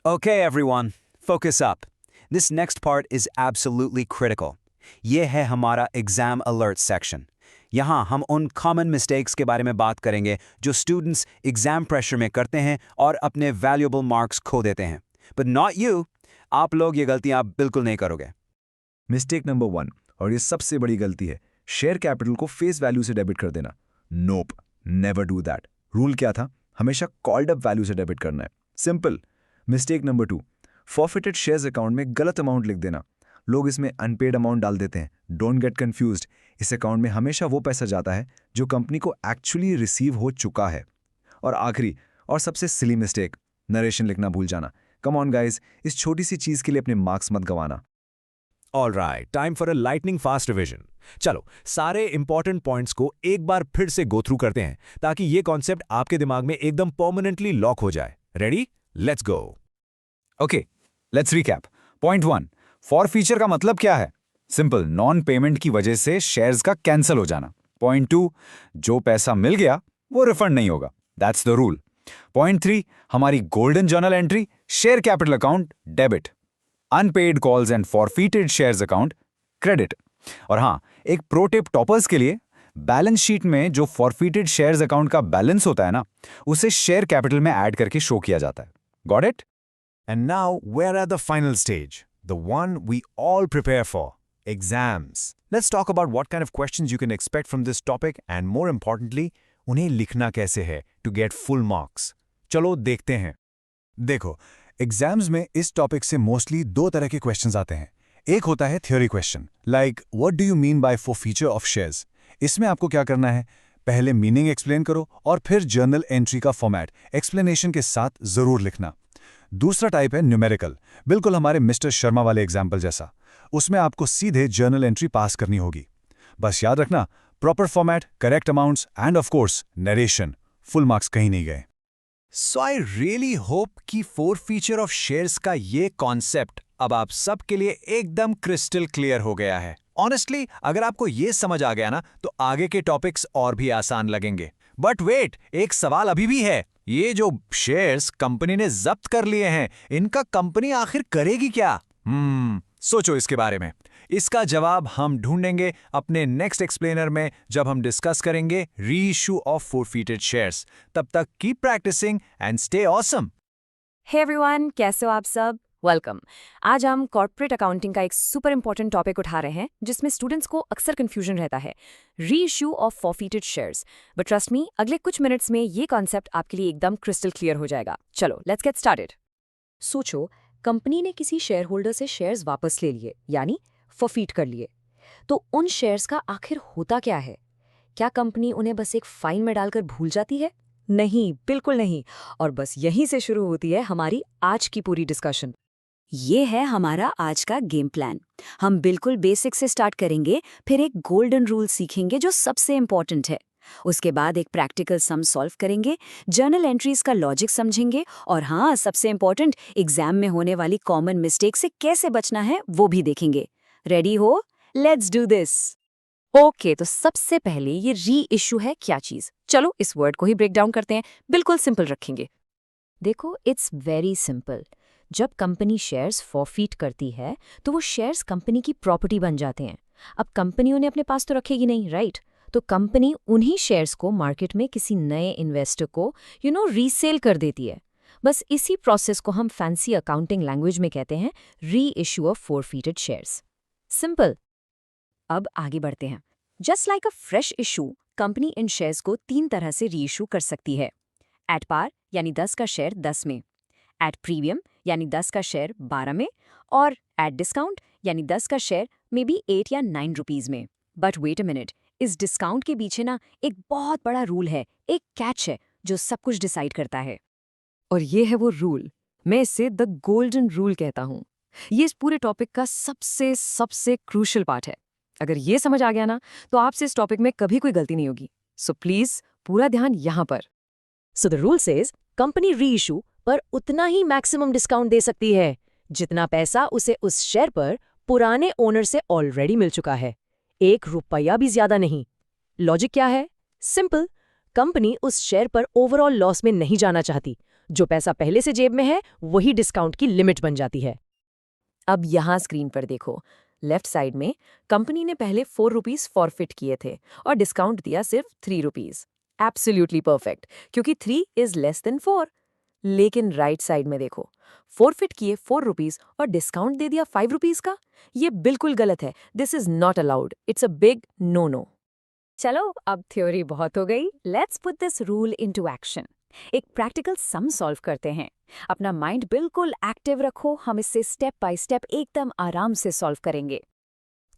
Okay, everyone, focus up. This next part is absolutely critical. ये है हमारा एग्जाम अलर्ट सेक्शन। यहाँ हम उन कॉमन मिस्टेक्स के बारे में बात करेंगे जो स्टूडेंट्स एग्जाम प्रेशर में करते हैं और अपने वैल्यूएबल मार्क्स खो देते हैं। बट नॉट यू, आप लोग ये गलतियाँ बिल्कुल नहीं करोगे। मिस्टेक नंबर 1, और ये सबसे बड़ी गलती है, शेयर कैपिटल को फेस वैल्यू से डेबिट कर देना। नोप, नेवर डू दैट। रूल क्या था? हमेशा कॉल्ड अप वैल्यू से डेबिट करना है, simple. Mistake number 2, forfeited shares account में गलत अमाउंट लिख देना। लोग इसमें अनपेड अमाउंट डाल देते हैं। डोंट गेट कंफ्यूज्ड, इस अकाउंट में हमेशा वो पैसा जाता है जो कंपनी को एक्चुअली रिसीव हो चुका है। और आखिरी और सबसे सिली मिस्टेक, नरेशन लिखना भूल जाना। कम ऑन गाइज, इस छोटी सी चीज के लिए अपने मार्क्स मत गंवाना। Alright, time for a lightning fast revision. चलो सारे इंपॉर्टेंट पॉइंट्स को एक बार फिर से गो थ्रू करते हैं ताकि ये कॉन्सेप्ट आपके दिमाग में एकदम परमानेंटली लॉक हो जाए। Ready? Let's go. Okay, let's recap. Point 1, forfeiture का मतलब क्या है? सिंपल, नॉन पेमेंट की वजह से शेयर्स का कैंसिल हो जाना। पॉइंट 2, जो पैसा मिल गया वो रिफंड नहीं होगा, दैट्स द रूल। पॉइंट 3, हमारी golden journal entry, share capital account debit, unpaid calls and forfeited shares account credit. और हाँ, एक प्रो टिप टॉपर्स के लिए, बैलेंस शीट में जो फॉरफीटेड शेयर्स अकाउंट का बैलेंस होता है ना, उसे शेयर कैपिटल में ऐड करके शो किया जाता है। Got it? And now we're at the final stage, the one we all prepare for, exams. Let's talk about what kind of questions you can expect from this topic and more importantly, उन्हें लिखना कैसे है to get full marks. चलो देखते हैं। देखो, exams में इस टॉपिक से मोस्टली 2 तरह के क्वेश्चंस आते हैं। एक होता है theory question, like what do you mean by forfeiture of shares. इसमें आपको क्या करना है, पहले मीनिंग एक्सप्लेन करो और फिर जर्नल एंट्री का फॉर्मेट एक्सप्लेनेशन के साथ जरूर लिखना। दूसरा टाइप है न्यूमेरिकल, बिल्कुल हमारे मिस्टर शर्मा वाले एग्जाम्पल जैसा। उसमें आपको सीधे जर्नल एंट्री पास करनी होगी। बस याद रखना, proper format, correct amounts end of course narration. Full marks कहीं नहीं गए। सो आई रियली होप कि फॉरफीचर ऑफ शेयर्स का ये कॉन्सेप्ट अब आप सबके लिए एकदम क्रिस्टल क्लियर हो गया है। ऑनेस्टली, अगर आपको ये समझ आ गया ना, तो आगे के टॉपिक्स और भी आसान लगेंगे। बट वेट, एक सवाल अभी भी है। ये जो शेयर्स कंपनी ने जब्त कर लिए हैं, इनका कंपनी आखिर करेगी क्या? सोचो इसके बारे में। इसका जवाब हम ढूंढेंगे अपने नेक्स्ट एक्सप्लेनर में, जब हम डिस्कस करेंगे रीइश्यू ऑफ फॉरफीटेड शेयर्स। तब तक keep practising and stay awesome. Hey everyone, कैसे हो आप सब? वेलकम। आज हम कॉर्पोरेट अकाउंटिंग का एक सुपर इंपॉर्टेंट टॉपिक उठा रहे हैं, जिसमें स्टूडेंट्स को अक्सर कंफ्यूजन रहता है, reissue of forfeited shares. But trust me, अगले कुछ मिनट्स में ये कॉन्सेप्ट आपके लिए एकदम क्रिस्टल क्लियर हो जाएगा। चलो लेट्स गेट स्टार्टेड। सोचो, कंपनी ने किसी शेयर होल्डर से शेयर्स वापस ले लिए, यानी फॉरफीट कर लिए। तो उन शेयर्स का आखिर होता क्या है? क्या कंपनी उन्हें बस एक फाइन में डालकर भूल जाती है? नहीं, बिल्कुल नहीं। और बस यहीं से शुरू होती है हमारी आज की पूरी डिस्कशन। ये है हमारा आज का गेम प्लान। हम बिल्कुल बेसिक से स्टार्ट करेंगे, फिर एक गोल्डन रूल सीखेंगे जो सबसे इम्पॉर्टेंट है। उसके बाद एक प्रैक्टिकल सम सॉल्व करेंगे, जर्नल एंट्रीज का लॉजिक समझेंगे, और हाँ, सबसे इम्पॉर्टेंट, एग्जाम में होने वाली कॉमन मिस्टेक से कैसे बचना है वो भी देखेंगे। रेडी हो? Let's do this. ओके, तो सबसे पहले ये री इश्यू है क्या चीज? चलो इस वर्ड को ही ब्रेक डाउन करते हैं, बिल्कुल सिंपल रखेंगे। देखो, इट्स वेरी सिंपल। जब कंपनी शेयर्स फॉरफीट करती है, तो वो शेयर्स कंपनी की प्रॉपर्टी बन जाते हैं। अब कंपनी उन्हें अपने पास तो रखेगी नहीं, राइट? तो कंपनी उन्हीं शेयर्स को मार्केट में किसी नए इन्वेस्टर को रीसेल कर देती है। बस इसी प्रोसेस को हम फैंसी अकाउंटिंग लैंग्वेज में कहते हैं री issue of forfeited shares. Simple. अब आगे बढ़ते हैं। जस्ट लाइक अ फ्रेश इशू, कंपनी इन शेयर्स को 3 तरह से री इशू कर सकती है। एट पार यानी 10 का शेयर 10 में, एट प्रीमियम यानी 10 का शेयर 12 में, और एट डिस्काउंट यानी 10 का शेयर मे बी 8 या 9 रुपीज में। बट वेट अ मिनट, इस डिस्काउंट के पीछे ना एक बहुत बड़ा रूल है, एक कैच है जो सब कुछ डिसाइड करता है। और ये है वो रूल, मैं इसे द गोल्डन रूल कहता हूँ। ये इस पूरे टॉपिक का सबसे क्रूशियल पार्ट है। अगर ये समझ आ गया ना, तो आपसे इस टॉपिक में कभी कोई गलती नहीं होगी। सो प्लीज पूरा ध्यान यहाँ पर। So the rule says, company री इशू पर उतना ही मैक्सिमम डिस्काउंट दे सकती है जितना पैसा उसे उस शेयर पर पुराने ओनर से ऑलरेडी मिल चुका है। 1 रुपया भी ज्यादा नहीं। लॉजिक क्या है? सिंपल, कंपनी उस शेयर पर ओवरऑल लॉस में नहीं जाना चाहती। जो पैसा पहले से जेब में है, वही डिस्काउंट की लिमिट बन जाती है। अब यहां स्क्रीन पर देखो, लेफ्ट साइड में कंपनी ने पहले 4 रुपीज फॉरफिट किए थे और डिस्काउंट दिया सिर्फ 3 रुपीज। एब्सोल्युटली परफेक्ट, क्योंकि 3 इज लेस देन 4। लेकिन राइट साइड में देखो, फॉरफिट किए 4 रुपीज और डिस्काउंट दे दिया 5 रुपीज का। ये बिल्कुल गलत है। This is not allowed. It's a big no. चलो, अब थ्योरी बहुत हो गई। Let's put this rule into action. एक प्रैक्टिकल सम सॉल्व करते हैं। अपना माइंड बिल्कुल एक्टिव रखो, हम इससे स्टेप बाय स्टेप एकदम आराम से सॉल्व करेंगे।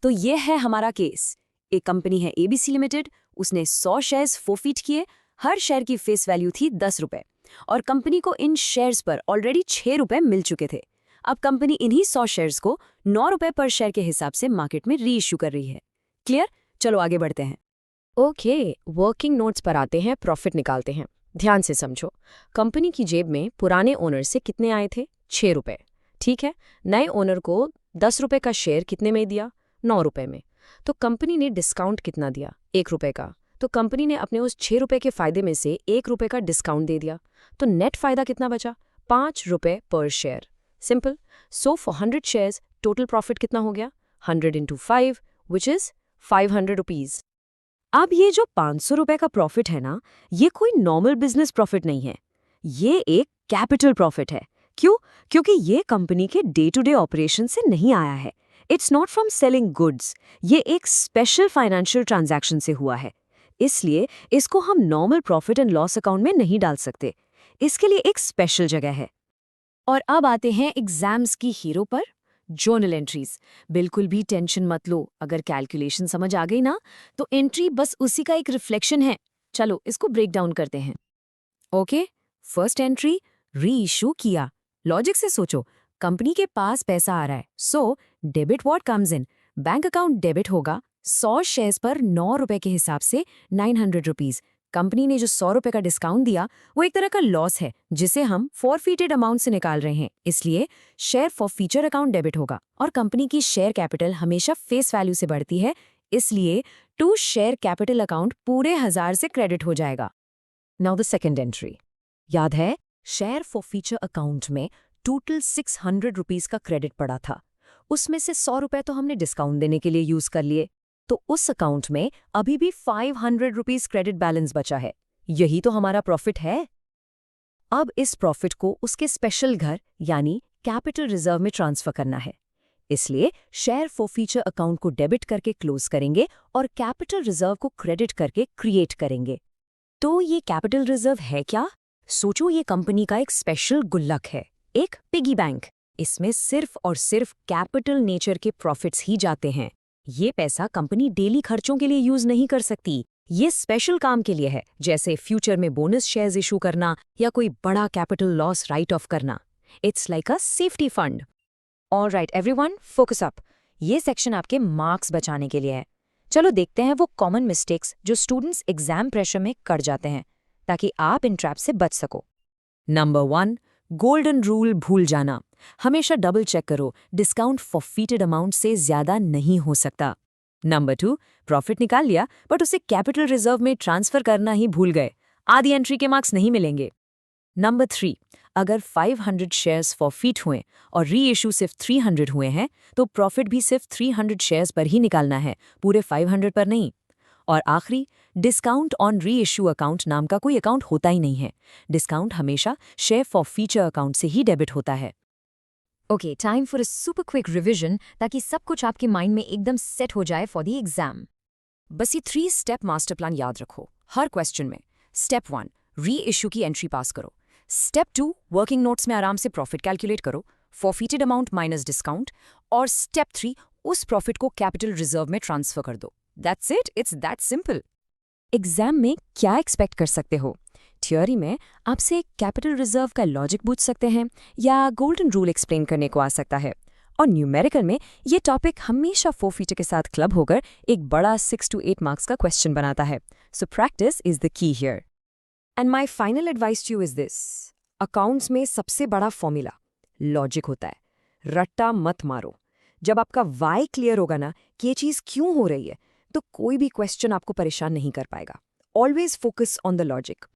तो ये है हमारा केस। एक कंपनी है एबीसी लिमिटेड, उसने 100 शेयर्स फॉरफीट किए। हर शेयर की फेस वैल्यू थी 10 रुपए, और कंपनी को इन शेयर्स पर ऑलरेडी 6 रुपए मिल चुके थे। अब कंपनी इन्हीं 100 शेयर्स को 9 रुपए पर शेयर के हिसाब से मार्केट में री इश्यू कर रही है। क्लियर? चलो आगे बढ़ते हैं। ओके, वर्किंग नोट्स पर आते हैं, प्रॉफिट निकालते हैं। ध्यान से समझो, कंपनी की जेब में पुराने ओनर से कितने आए थे? 6 रुपए। ठीक है, नए ओनर को 10 रुपए का शेयर कितने में दिया? 9 रुपए में। तो कंपनी ने डिस्काउंट कितना दिया? 1 रुपए का। तो कंपनी ने अपने उस 6 रुपए के फायदे में से 1 रुपए का डिस्काउंट दे दिया। तो नेट फायदा कितना बचा? 5 रुपए पर share. Simple. So for 100 shares total profit कितना हो गया? 100 into 5 विच इज 500 रुपीज। अब ये जो 500 रुपए का प्रॉफिट है ना, ये कोई नॉर्मल बिजनेस प्रॉफिट नहीं है, ये एक कैपिटल प्रॉफिट है। क्यों? क्योंकि ये कंपनी के डे टू डे ऑपरेशन से नहीं आया है। It's not from selling goods, ये एक स्पेशल फाइनेंशियल ट्रांजैक्शन से हुआ है। इसलिए इसको हम normal profit and loss account में नहीं डाल सकते। इसके लिए एक स्पेशल जगह है। और अब आते हैं एग्जाम्स की हीरो पर, जर्नल एंट्रीज। बिल्कुल भी टेंशन मत लो, अगर कैलकुलेशन समझ आ गई ना तो एंट्री बस उसी का एक रिफ्लेक्शन है। चलो इसको ब्रेक डाउन करते हैं। ओके, फर्स्ट एंट्री, री इशू किया। लॉजिक से सोचो, कंपनी के पास पैसा आ रहा है, so debit what comes in, bank account debit होगा 100 शेयर्स पर 9 रुपए के हिसाब से 900 रुपीज। कंपनी ने जो 100 रुपए का डिस्काउंट दिया वो एक तरह का लॉस है जिसे हम फॉरफीटेड अमाउंट से निकाल रहे हैं, इसलिए शेयर फॉरफीचर अकाउंट डेबिट होगा। और कंपनी की शेयर कैपिटल हमेशा फेस वैल्यू से बढ़ती है, इसलिए टू शेयर कैपिटल अकाउंट पूरे 1000 से क्रेडिट हो जाएगा। नाउ द सेकेंड एंट्री, याद है शेयर फॉरफीचर अकाउंट में टोटल 600 रुपीज का क्रेडिट पड़ा था, उसमें से 100 रुपए तो हमने डिस्काउंट देने के लिए यूज कर लिए, तो उस अकाउंट में अभी भी 500 रुपीज क्रेडिट बैलेंस बचा है। यही तो हमारा प्रॉफिट है। अब इस प्रॉफिट को उसके स्पेशल घर यानी कैपिटल रिजर्व में ट्रांसफर करना है, इसलिए शेयर फॉरफीचर अकाउंट को डेबिट करके क्लोज करेंगे और कैपिटल रिजर्व को क्रेडिट करके क्रिएट करेंगे। तो ये कैपिटल रिजर्व है क्या? सोचो, ये कंपनी का एक स्पेशल गुल्लक है, एक पिगी बैंक। इसमें सिर्फ और सिर्फ कैपिटल नेचर के प्रॉफिट्स ही जाते हैं। ये पैसा कंपनी डेली खर्चों के लिए यूज नहीं कर सकती, ये स्पेशल काम के लिए है, जैसे फ्यूचर में बोनस शेयर्स इशू करना या कोई बड़ा कैपिटल लॉस राइट ऑफ करना। It's like a safety fund. Alright everyone, focus up. ये सेक्शन आपके मार्क्स बचाने के लिए है। चलो देखते हैं वो कॉमन मिस्टेक्स जो स्टूडेंट्स एग्जाम प्रेशर में कर जाते हैं, ताकि आप इन ट्रैप से बच सको। नंबर 1, गोल्डन रूल भूल जाना। हमेशा डबल चेक करो, डिस्काउंट फॉरफीटेड अमाउंट से ज्यादा नहीं हो सकता। नंबर 2, प्रॉफिट निकाल लिया बट उसे कैपिटल रिजर्व में ट्रांसफर करना ही भूल गए, आधी एंट्री के मार्क्स नहीं मिलेंगे। नंबर 3, अगर 500 शेयर्स फॉरफीट हुए और री इशू सिर्फ 300 हुए हैं तो प्रॉफिट भी सिर्फ 300 शेयर्स पर ही निकालना है, पूरे 500 पर नहीं। और आखिरी, डिस्काउंट ऑन री इशू अकाउंट नाम का कोई अकाउंट होता ही नहीं है। डिस्काउंट हमेशा शेयर फॉरफीचर अकाउंट से ही डेबिट होता है। Okay, time for a super quick revision, ताकि सब कुछ आपके माइंड में एकदम सेट हो जाए फॉर द एग्जाम। बस ये 3 स्टेप मास्टर प्लान याद रखो हर क्वेश्चन में। स्टेप 1, री इशू की एंट्री पास करो। स्टेप 2, वर्किंग नोट्स में आराम से प्रॉफिट कैलकुलेट करो, फॉरफीटेड अमाउंट माइनस डिस्काउंट। और स्टेप 3, उस प्रॉफिट को कैपिटल रिजर्व में ट्रांसफर कर दो। That's it, it's that simple. Exam में क्या एक्सपेक्ट कर सकते हो? थ्योरी में आपसे कैपिटल रिजर्व का लॉजिक पूछ सकते हैं या गोल्डन रूल एक्सप्लेन करने को आ सकता है। और न्यूमेरिकल में ये टॉपिक हमेशा फॉरफीचर के साथ क्लब होकर एक बड़ा 6 to 8 मार्क्स का क्वेश्चन बनाता है। So practice is the key here. And my final advice to you is this, accounts में सबसे बड़ा फॉर्मूला लॉजिक होता है। रट्टा मत मारो। जब आपका वाई क्लियर होगा ना कि ये चीज़ क्यों हो रही है, तो कोई भी क्वेश्चन आपको परेशान नहीं कर पाएगा। Always focus on the logic.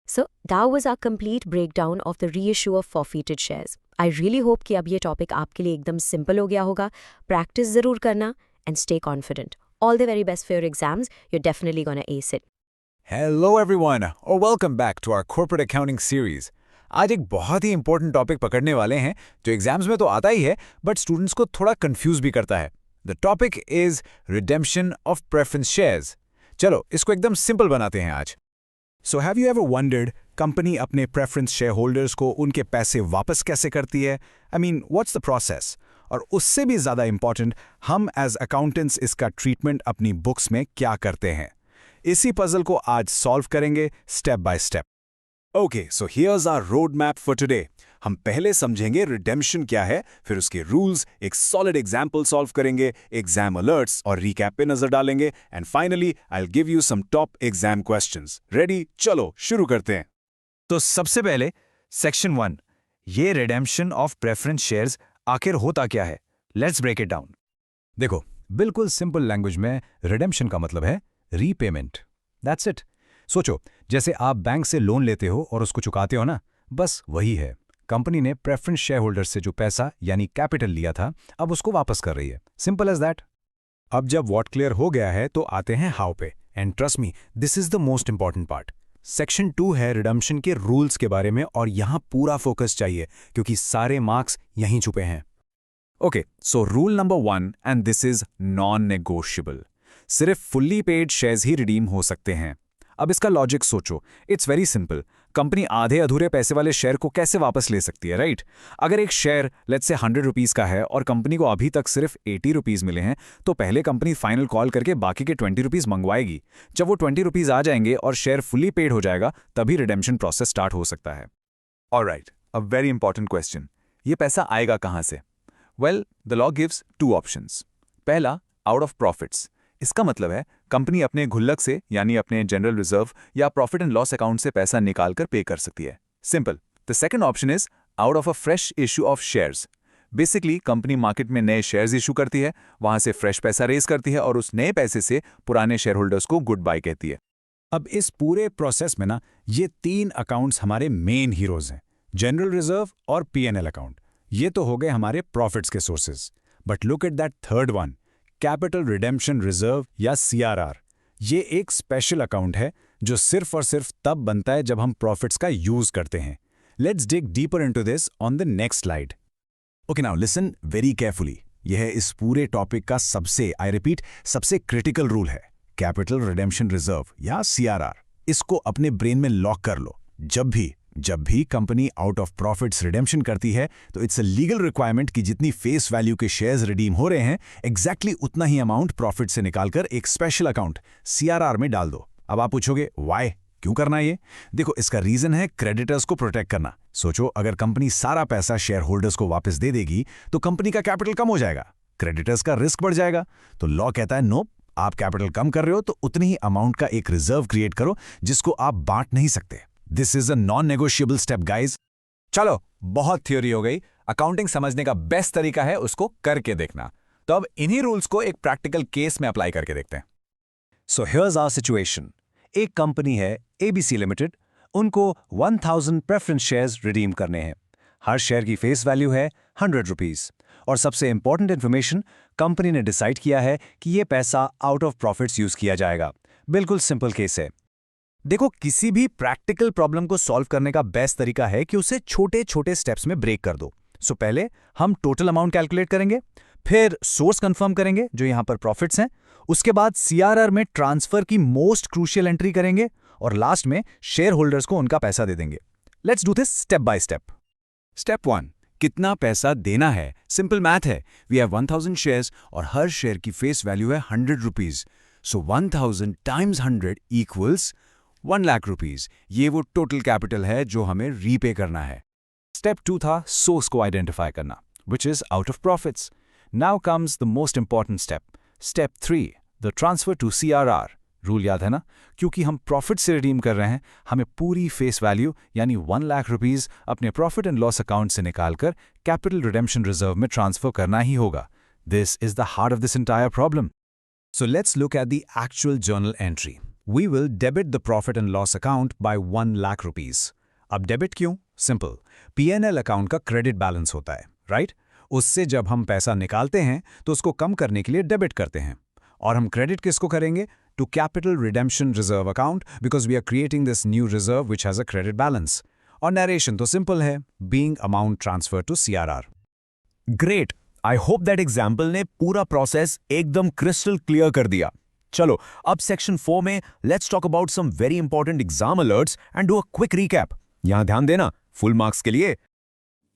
So that was our complete breakdown of the reissue of forfeited shares. I really hope कि अब ये टॉपिक आपके लिए एकदम सिंपल हो गया होगा। प्रैक्टिस ज़रूर करना and stay confident. All the very best for your exams. You're definitely gonna ace it. Hello everyone, or welcome back to our corporate accounting series. आज एक बहुत ही इंपॉर्टेंट टॉपिक पकड़ने वाले हैं जो एग्जाम्स में तो आता ही है बट स्टूडेंट्स को थोड़ा कंफ्यूज भी करता है। The topic is redemption of preference shares. चलो इसको एकदम सिंपल बनाते हैं आज। So have you ever wondered company अपने प्रेफरेंस शेयर होल्डर्स को उनके पैसे वापस कैसे करती है? I mean, what's the process? और उससे भी ज़्यादा इम्पॉर्टेंट, हम एज अकाउंटेंट्स इसका ट्रीटमेंट अपनी बुक्स में क्या करते हैं? इसी पजल को आज सॉल्व करेंगे step by step. Okay, so here's our road map for today. हम पहले समझेंगे रिडेम्पशन क्या है, फिर उसके रूल्स, एक सॉलिड एग्जाम्पल सॉल्व करेंगे, एग्जाम अलर्ट्स और रिकैप पे नजर डालेंगे, and finally I will give you some top exam questions. Ready? चलो शुरू करते हैं। तो सबसे पहले सेक्शन 1, ये रिडेम्पशन ऑफ प्रेफरेंस शेयर्स आखिर होता क्या है? Let's break it down. देखो, बिल्कुल सिंपल लैंग्वेज में रिडेम्पशन का मतलब है रीपेमेंट। That's it. सोचो, जैसे आप बैंक से लोन लेते हो और उसको चुकाते हो ना, बस वही है। कंपनी ने प्रेफरेंस शेयर होल्डर से जो पैसा यानी कैपिटल लिया था, अब उसको वापस कर रही है। Simple as that. अब जब व्हाट क्लियर हो गया है तो आते हैं हाउ पे। And trust me, this is the most important part. Section 2 है रिडेम्पशन के रूल्स के बारे में, और यहां पूरा फोकस चाहिए क्योंकि सारे मार्क्स यहीं छुपे हैं। Okay, so rule number 1, and this is non negotiable. सिर्फ फुल्ली पेड शेयर्स ही रिडीम हो सकते हैं। अब इसका लॉजिक सोचो, इट्स वेरी सिंपल। कंपनी आधे अधूरे पैसे वाले शेयर को कैसे वापस ले सकती है, राइट? अगर एक शेयर लेट्स से 100 रुपीज़ का है और कंपनी को अभी तक सिर्फ 80 रुपीज़ मिले हैं, तो पहले कंपनी फाइनल कॉल करके बाकी के 20 रुपीज़ मंगवाएगी। जब वो 20 रुपीज़ आ जाएंगे और शेयर फुल्ली पेड हो जाएगा, तभी रिडेम्पशन प्रोसेस स्टार्ट हो सकता है। Alright, a very important question, ये पैसा आएगा कहाँ से? Well, the law gives 2 options. पहला, आउट ऑफ प्रॉफिट्स। इसका मतलब है कंपनी अपने गुल्लक से यानी अपने जनरल रिजर्व या प्रॉफिट एंड लॉस अकाउंट से पैसा निकालकर पे कर सकती है। Simple. The second option is out of a fresh issue of shares. Basically company market में नए शेयर्स इशू करती है, वहां से फ्रेश पैसा रेज करती है और उस नए पैसे से पुराने शेयर होल्डर्स को गुड बाय कहती है। अब इस पूरे प्रोसेस में ना ये 3 अकाउंट्स हमारे मेन हीरोज हैं, जनरल रिजर्व और P&L अकाउंट। ये तो हो गए हमारे प्रॉफिट्स के sources. But look at that third one, capital redemption reserve या CRR। ये एक स्पेशल अकाउंट है जो सिर्फ और सिर्फ तब बनता है जब हम प्रॉफिट्स का यूज करते हैं। Let's dig deeper into this on the next slide. Okay, now listen very carefully. यह है इस पूरे टॉपिक का सबसे, आई रिपीट, सबसे क्रिटिकल रूल है, कैपिटल रिडेम्पशन रिजर्व या CRR। इसको अपने ब्रेन में लॉक कर लो। जब भी company out of profits redemption करती है, तो इट्स अ लीगल रिक्वायरमेंट कि जितनी फेस वैल्यू के शेयर्स रिडीम हो रहे हैं, एग्जैक्टली उतना ही अमाउंट प्रॉफिट से निकालकर एक स्पेशल अकाउंट CRR में डाल दो। अब आप पूछोगे वाई, क्यों करना ये? देखो, इसका रीजन है क्रेडिटर्स को प्रोटेक्ट करना। सोचो, अगर कंपनी सारा पैसा शेयर होल्डर्स को वापस दे देगी तो कंपनी का कैपिटल कम हो जाएगा, क्रेडिटर्स का रिस्क बढ़ जाएगा। तो लॉ कहता है नो, आप कैपिटल कम कर रहे हो तो उतनी ही अमाउंट का एक रिजर्व क्रिएट करो जिसको आप बांट नहीं सकते। This is a non negotiable step guys. चलो, बहुत थ्योरी हो गई। अकाउंटिंग समझने का बेस्ट तरीका है उसको करके देखना। तो अब इन्हीं रूल्स को एक प्रैक्टिकल केस में अप्लाई करके देखते हैं। So here's our situation. एक कंपनी है ABC लिमिटेड, उनको 1000 प्रेफरेंस शेयर्स रिडीम करने हैं। हर शेयर की फेस वैल्यू है 100 रुपीज़। और सबसे इंपॉर्टेंट इन्फॉर्मेशन, कंपनी ने डिसाइड किया है कि ये पैसा आउट ऑफ प्रॉफिट्स यूज किया जाएगा। बिल्कुल सिंपल केस है। देखो, किसी भी प्रैक्टिकल प्रॉब्लम को सॉल्व करने का बेस्ट तरीका है कि उसे छोटे छोटे स्टेप्स में ब्रेक कर दो। सो पहले हम टोटल अमाउंट कैलकुलेट करेंगे, फिर सोर्स कंफर्म करेंगे जो यहां पर प्रॉफिट्स हैं, उसके बाद CRR में ट्रांसफर की मोस्ट क्रूशियल एंट्री करेंगे और लास्ट में शेयर होल्डर्स को उनका पैसा दे देंगे। Let's do this step by step. Step 1, कितना पैसा देना है? सिंपल मैथ है। वी हैव 1000 शेयर्स और हर शेयर की फेस वैल्यू है 100 रुपीज़। सो 1000 टाइम्स 100 इक्वल्स 1 लाख रुपीज़। ये वो टोटल कैपिटल है जो हमें रीपे करना है। स्टेप 2 था सोर्स को आइडेंटिफाई करना, which is out of profits. Now comes the most important step, step 3, the transfer to CRR। Rule याद है ना? क्योंकि हम प्रॉफिट से रिडीम कर रहे हैं, हमें पूरी फेस वैल्यू यानी 1 लाख रुपीज़ अपने प्रॉफिट एंड लॉस अकाउंट से निकालकर कैपिटल रिडेम्पशन रिजर्व में ट्रांसफर करना ही होगा। This is the heart of this entire problem. So let's look at the actual journal entry. We will debit the profit and loss account by 1 lakh rupees. अब debit क्यों? Simple, P&L account का credit balance होता है, right? उससे जब हम पैसा निकालते हैं तो उसको कम करने के लिए डेबिट करते हैं। और हम क्रेडिट किसको करेंगे? To capital redemption reserve account, because we are creating this new reserve which has a credit balance. और नरेशन तो सिंपल है, being amount transfer to CRR। Great, I hope that example ने पूरा प्रोसेस एकदम crystal clear कर दिया। चलो, अब सेक्शन 4 में let's talk about some very important exam alerts and do a quick recap. यहां ध्यान देना, फुल मार्क्स के लिए।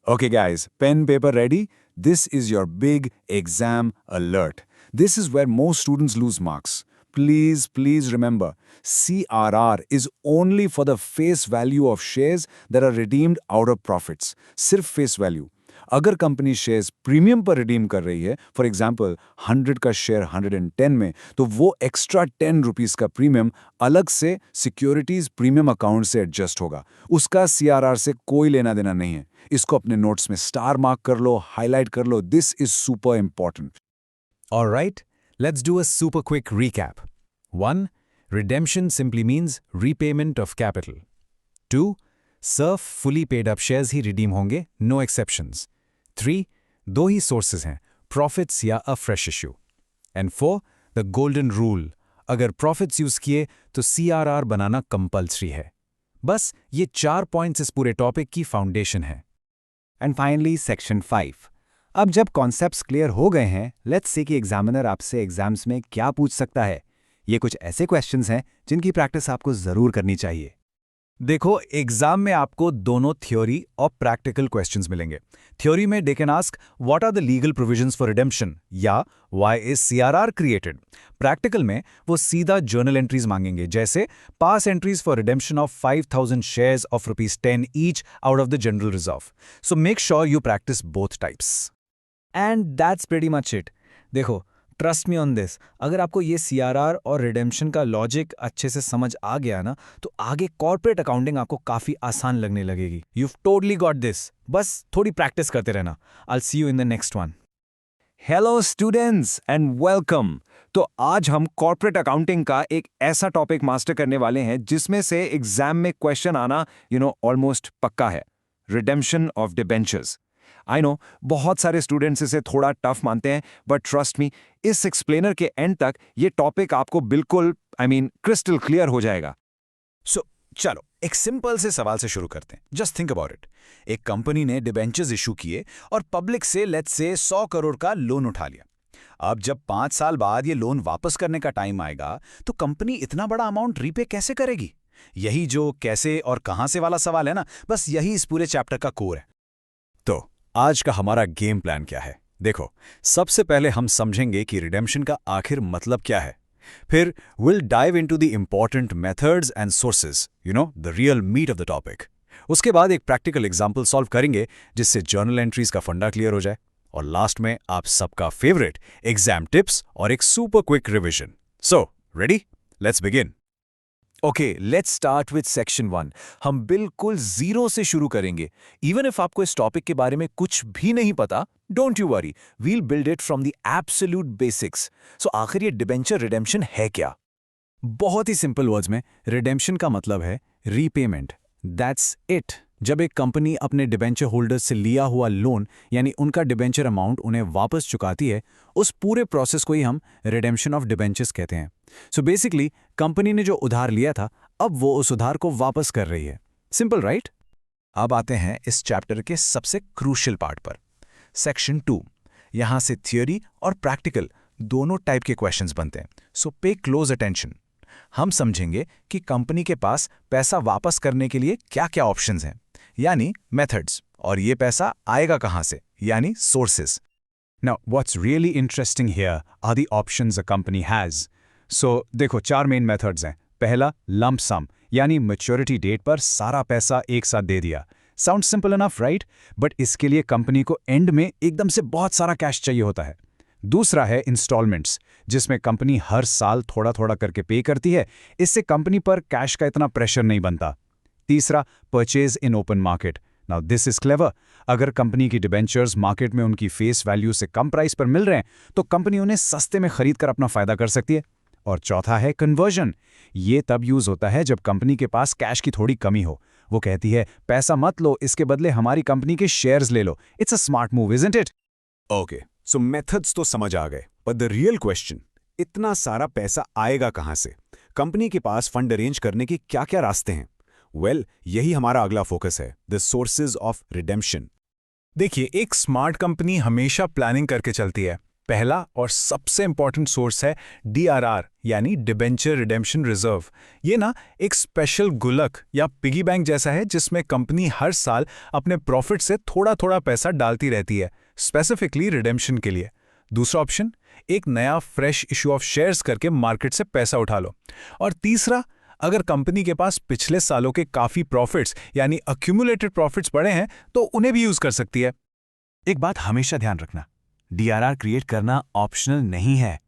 Okay guys, pen, paper ready? This is your big exam alert. This is where most students lose marks. Please remember, CRR is only for the face value of shares that are redeemed out of profits. सिर्फ face value. अगर company shares premium पर redeem कर रही है, for example 100 का share 110 में, तो वो एक्स्ट्रा 10 रुपीज़ का प्रीमियम अलग से सिक्योरिटीज प्रीमियम अकाउंट से एडजस्ट होगा। उसका CRR से कोई लेना देना नहीं है। इसको अपने नोट्स में स्टार मार्क कर लो, हाईलाइट कर लो। This is super important. Alright, let's do a super quick recap. 1. Redemption simply means repayment of capital. 2. SURF fully paid up shares he redeem होंगे, no exceptions. 3. दो ही sources हैं, profits या a fresh issue. And 4. The golden rule. अगर profits use किए तो CRR बनाना compulsory है। बस ये 4 points इस पूरे topic की foundation है। And finally, section 5. अब जब कॉन्सेप्ट्स क्लियर हो गए हैं, लेट्स से कि एग्जामिनर आपसे एग्जाम्स में क्या पूछ सकता है। ये कुछ ऐसे क्वेश्चंस हैं जिनकी प्रैक्टिस आपको जरूर करनी चाहिए। देखो, एग्जाम में आपको दोनों थ्योरी और प्रैक्टिकल क्वेश्चंस मिलेंगे। थ्योरी में they can ask what are the legal provisions for redemption या why is CRR created. Practical में वो सीधा जर्नल एंट्रीज मांगेंगे, जैसे pass entries for redemption of 5000 shares of ₹10 each out of the general reserve. So make sure you practice both types. And that's pretty much it. देखो, trust me on this, अगर आपको ये CRR और redemption का logic अच्छे से समझ आ गया ना, तो आगे कॉर्पोरेट अकाउंटिंग आपको काफ़ी आसान लगने लगेगी। यू टोटली गॉट दिस, बस थोड़ी प्रैक्टिस करते रहना। I will see you in the next one. Hello students and welcome. तो आज हम कॉर्पोरेट अकाउंटिंग का एक ऐसा टॉपिक मास्टर करने वाले हैं जिसमें से एग्जाम में क्वेश्चन आना ऑलमोस्ट पक्का है, redemption of debentures. I know बहुत सारे स्टूडेंट्स इसे थोड़ा टफ मानते हैं, बट ट्रस्ट मी, इस एक्सप्लेनर के एंड तक ये टॉपिक आपको बिल्कुल क्रिस्टल क्लियर हो जाएगा। सो चलो एक सिंपल से सवाल से शुरू करते हैं। Just think about it. एक कंपनी ने डिबेंचर्स इशू किए और पब्लिक से लेट्स से 100 करोड़ का लोन उठा लिया। अब जब 5 साल बाद ये लोन वापस करने का टाइम आएगा, तो कंपनी इतना बड़ा अमाउंट रीपे कैसे करेगी? यही जो कैसे और कहां से वाला सवाल है ना, बस यही इस पूरे चैप्टर का कोर है। तो आज का हमारा गेम प्लान क्या है? देखो, सबसे पहले हम समझेंगे कि रिडेम्पशन का आखिर मतलब क्या है। फिर will dive into the important methods and sources, the real meat of the topic. उसके बाद एक प्रैक्टिकल एग्जाम्पल सॉल्व करेंगे जिससे जर्नल एंट्रीज का फंडा क्लियर हो जाए। और लास्ट में आप सबका फेवरेट एग्जाम टिप्स और एक super quick revision. So ready? Let's begin. Okay, let's start with section 1। हम बिल्कुल जीरो से शुरू करेंगे। इवन इफ आपको इस टॉपिक के बारे में कुछ भी नहीं पता, don't you worry, we'll build it from the absolute basics. So आखिर ये डिबेंचर रिडेम्पशन है क्या? बहुत ही सिंपल वर्ड्स में, रिडेम्पशन का मतलब है रीपेमेंट। That's it. जब एक कंपनी अपने डिबेंचर होल्डर्स से लिया हुआ लोन यानी उनका डिबेंचर अमाउंट उन्हें वापस चुकाती है, उस पूरे प्रोसेस को ही हम रिडेम्पशन ऑफ डिबेंचर्स कहते हैं। सो बेसिकली कंपनी ने जो उधार लिया था, अब वो उस उधार को वापस कर रही है। Simple, right? अब आते हैं इस चैप्टर के सबसे क्रूशियल पार्ट पर, सेक्शन 2। यहां से थियोरी और प्रैक्टिकल दोनों टाइप के क्वेश्चंस बनते हैं। सो पे क्लोज अटेंशन। हम समझेंगे कि कंपनी के पास पैसा वापस करने के लिए क्या क्या ऑप्शंस हैं, यानी मेथड्स, और ये पैसा आएगा कहां से, यानी sources. Now, what's really interesting here are the options a company has. So, देखो 4 मेन मेथड्स हैं। पहला, लंप सम, यानी मैच्योरिटी डेट पर सारा पैसा एक साथ दे दिया। Sound simple enough, right? But इसके लिए कंपनी को एंड में एकदम से बहुत सारा कैश चाहिए होता है। दूसरा है इंस्टॉलमेंट्स, जिसमें कंपनी हर साल थोड़ा थोड़ा करके पे करती है। इससे कंपनी पर कैश का इतना प्रेशर नहीं बनता। तीसरा, purchase in open market. Now this is clever. अगर कंपनी की डिबेंचर्स मार्केट में उनकी फेस वैल्यू से कम प्राइस पर मिल रहे हैं, तो कंपनी उन्हें सस्ते में खरीद कर अपना फायदा कर सकती है। और चौथा है कन्वर्जन। ये तब यूज होता है जब कंपनी के पास कैश की थोड़ी कमी हो। वो कहती है, पैसा मत लो, इसके बदले हमारी कंपनी के शेयर्स ले लो। It's a smart move, isn't it? Okay, so methods तो समझ आ गए, पर द रियल क्वेश्चन, इतना सारा पैसा आएगा कहां से? कंपनी के पास फंड अरेंज करने के क्या क्या रास्ते हैं? वेल, यही हमारा अगला फोकस है, द सोर्सेज ऑफ रिडेम्पशन। देखिए, एक स्मार्ट कंपनी हमेशा प्लानिंग करके चलती है। पहला और सबसे इंपॉर्टेंट सोर्स है DRR, यानी डिबेंचर रिडेम्पशन रिजर्व। ये ना एक स्पेशल गुल्लक या पिगी बैंक जैसा है, जिसमें कंपनी हर साल अपने प्रॉफिट से थोड़ा थोड़ा पैसा डालती रहती है, स्पेसिफिकली रिडेम्पशन के लिए। दूसरा ऑप्शन, एक नया फ्रेश इशू ऑफ शेयर्स करके मार्केट से पैसा उठा लो। और तीसरा, अगर कंपनी के पास पिछले सालों के काफी प्रॉफिट्स यानी अक्यूमुलेटेड प्रॉफिट्स पड़े हैं, तो उन्हें भी यूज कर सकती है। एक बात हमेशा ध्यान रखना, DRR क्रिएट करना ऑप्शनल नहीं है।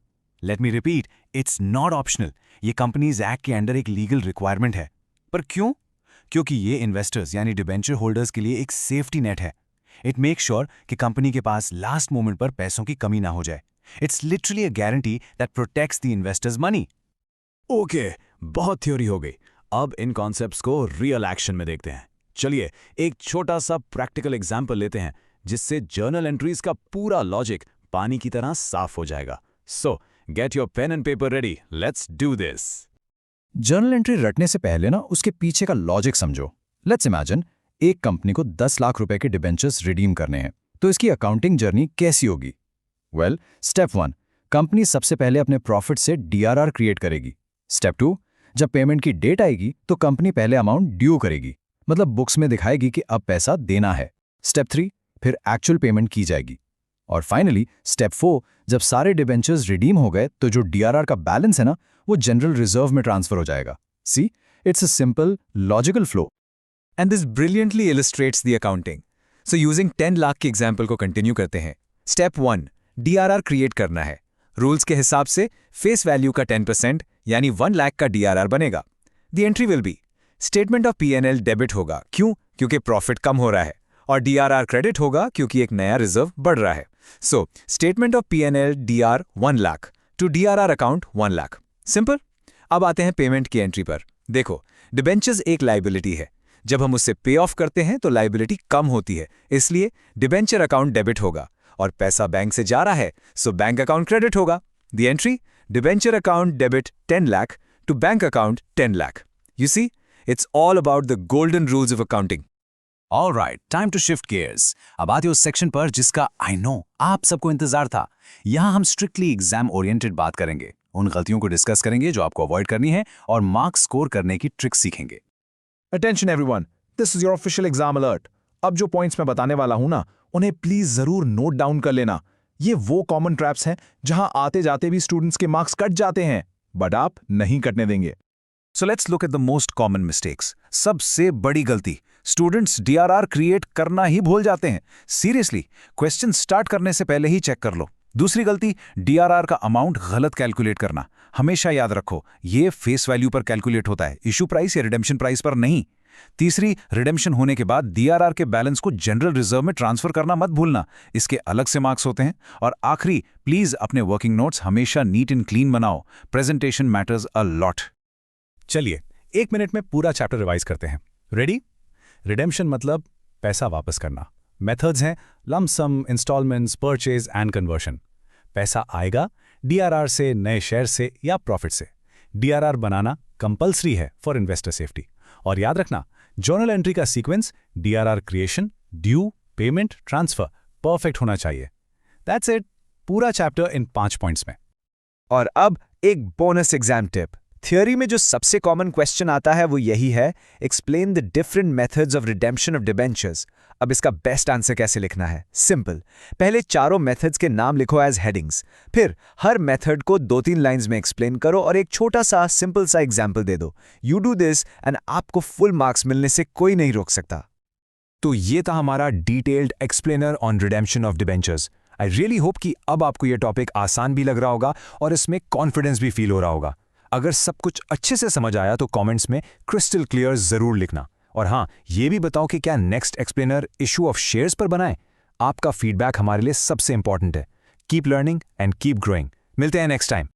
Let me repeat, it's not optional. ये कंपनीज एक्ट के अंडर एक लीगल रिक्वायरमेंट है। पर क्यों? क्योंकि ये इन्वेस्टर्स यानी डिबेंचर होल्डर्स के लिए एक सेफ्टी नेट है। इट मेक श्योर कि कंपनी के पास लास्ट मोमेंट पर पैसों की कमी ना हो जाए। It's literally a guarantee that protects the investors money. Okay, बहुत थ्योरी हो गई। अब इन कॉन्सेप्ट्स को रियल एक्शन में देखते हैं। चलिए एक छोटा सा प्रैक्टिकल एग्जाम्पल लेते हैं, जिससे जर्नल एंट्रीज का पूरा लॉजिक पानी की तरह साफ हो जाएगा। So get your pen and paper ready, let's do this. Journal entry रटने से पहले ना उसके पीछे का लॉजिक समझो। लेट्स इमेजिन एक कंपनी को 10 लाख रुपए के डिबेंचर्स रिडीम करने हैं। तो इसकी अकाउंटिंग जर्नी कैसी होगी? वेल, स्टेप 1, कंपनी सबसे पहले अपने प्रॉफिट से डीआरआर क्रिएट करेगी। स्टेप 2, जब पेमेंट की डेट आएगी तो कंपनी पहले अमाउंट ड्यू करेगी, मतलब बुक्स में दिखाएगी कि अब पैसा देना है। स्टेप 3, फिर एक्चुअल पेमेंट की जाएगी। और फाइनली स्टेप 4, जब सारे डिबेंचर्स रिडीम हो गए तो जो डीआरआर का बैलेंस है ना, वो जनरल रिजर्व में ट्रांसफर हो जाएगा। See, it's a simple logical flow. And this brilliantly illustrates the accounting. So using 10 lakh के एग्जाम्पल को कंटिन्यू करते हैं। स्टेप 1, डीआरआर क्रिएट करना है। रूल्स के हिसाब से फेस वैल्यू का 10% यानी 1 लाख का डीआरआर बनेगा। The entry will be statement of PNL debit होगा। क्यों? क्योंकि प्रॉफिट कम हो रहा है। और डीआरआर क्रेडिट होगा क्योंकि एक नया रिजर्व बढ़ रहा है। So statement of PNL DR 1 lakh to DRR account 1 lakh. Simple. अब आते हैं पेमेंट की एंट्री पर। देखो, डिबेंचर्स एक लाइबिलिटी है। जब हम उससे पे ऑफ करते हैं तो लाइबिलिटी कम होती है, इसलिए डिबेंचर अकाउंट डेबिट होगा। और पैसा बैंक से जा रहा है, सो बैंक अकाउंट क्रेडिट होगा। The entry, debenture account debit 10 lakh to bank account 10 lakh. You see, it's all about the golden rules of accounting. Alright, time to shift gears. अब आते हो उस सेक्शन पर जिसका आई नो आप सबको इंतजार था। यहाँ हम स्ट्रिक्टली एग्जाम ओरिएंटेड बात करेंगे, उन गलतियों को डिस्कस करेंगे जो आपको अवॉइड करनी है और मार्क्स स्कोर करने की ट्रिक सीखेंगे। Attention everyone, this is your official exam alert. अब जो पॉइंट्स मैं बताने वाला हूं ना, उन्हें प्लीज जरूर नोट डाउन कर लेना। ये वो कॉमन ट्रैप्स हैं जहां आते जाते भी स्टूडेंट्स के मार्क्स कट जाते हैं, बट आप नहीं कटने देंगे। So let's look at the most common mistakes. सबसे बड़ी गलती, स्टूडेंट्स डीआरआर क्रिएट करना ही भूल जाते हैं। सीरियसली, क्वेश्चन स्टार्ट करने से पहले ही चेक कर लो। दूसरी गलती, डीआरआर का अमाउंट गलत कैलकुलेट करना। हमेशा याद रखो, ये फेस वैल्यू पर कैलकुलेट होता है, इशू प्राइस या रिडेम्पशन प्राइस पर नहीं। तीसरी, रिडेम्पशन होने के बाद डीआरआर के बैलेंस को जनरल रिजर्व में ट्रांसफर करना मत भूलना, इसके अलग से मार्क्स होते हैं। और आखिरी, प्लीज अपने वर्किंग नोट्स हमेशा नीट एंड क्लीन बनाओ। Presentation matters a lot. चलिए 1 मिनट में पूरा चैप्टर रिवाइज करते हैं। रेडी? रिडेम्पशन मतलब पैसा वापस करना। मेथड्स हैं lump sum, installments, purchase and conversion. पैसा आएगा डीआरआर से, नए शेयर से या प्रॉफिट से। डीआरआर बनाना कंपल्सरी है फॉर इन्वेस्टर सेफ्टी। और याद रखना, जर्नल एंट्री का sequence DRR creation, due, payment, transfer perfect होना चाहिए। दैट्स इट, पूरा चैप्टर इन 5 पॉइंट्स में। और अब एक बोनस एग्जाम टिप। थियोरी में जो सबसे कॉमन क्वेश्चन आता है वो यही है, explain the different methods of redemption of debentures. अब इसका बेस्ट आंसर कैसे लिखना है? सिंपल, पहले चारों मेथड्स के नाम लिखो एज हेडिंग्स, फिर हर मेथड को 2-3 लाइंस में एक्सप्लेन करो और एक छोटा सा सिंपल सा एग्जाम्पल दे दो। यू डू दिस एंड आपको फुल मार्क्स मिलने से कोई नहीं रोक सकता। तो ये था हमारा detailed explainer on redemption of debentures. I really hope कि अब आपको ये टॉपिक आसान भी लग रहा होगा और इसमें कॉन्फिडेंस भी फील हो रहा होगा। अगर सब कुछ अच्छे से समझ आया तो कमेंट्स में क्रिस्टल क्लियर जरूर लिखना। और हाँ, ये भी बताओ कि क्या next explainer issue of shares पर बनाएं? आपका फीडबैक हमारे लिए सबसे इंपॉर्टेंट है। Keep learning and keep growing. मिलते हैं नेक्स्ट टाइम।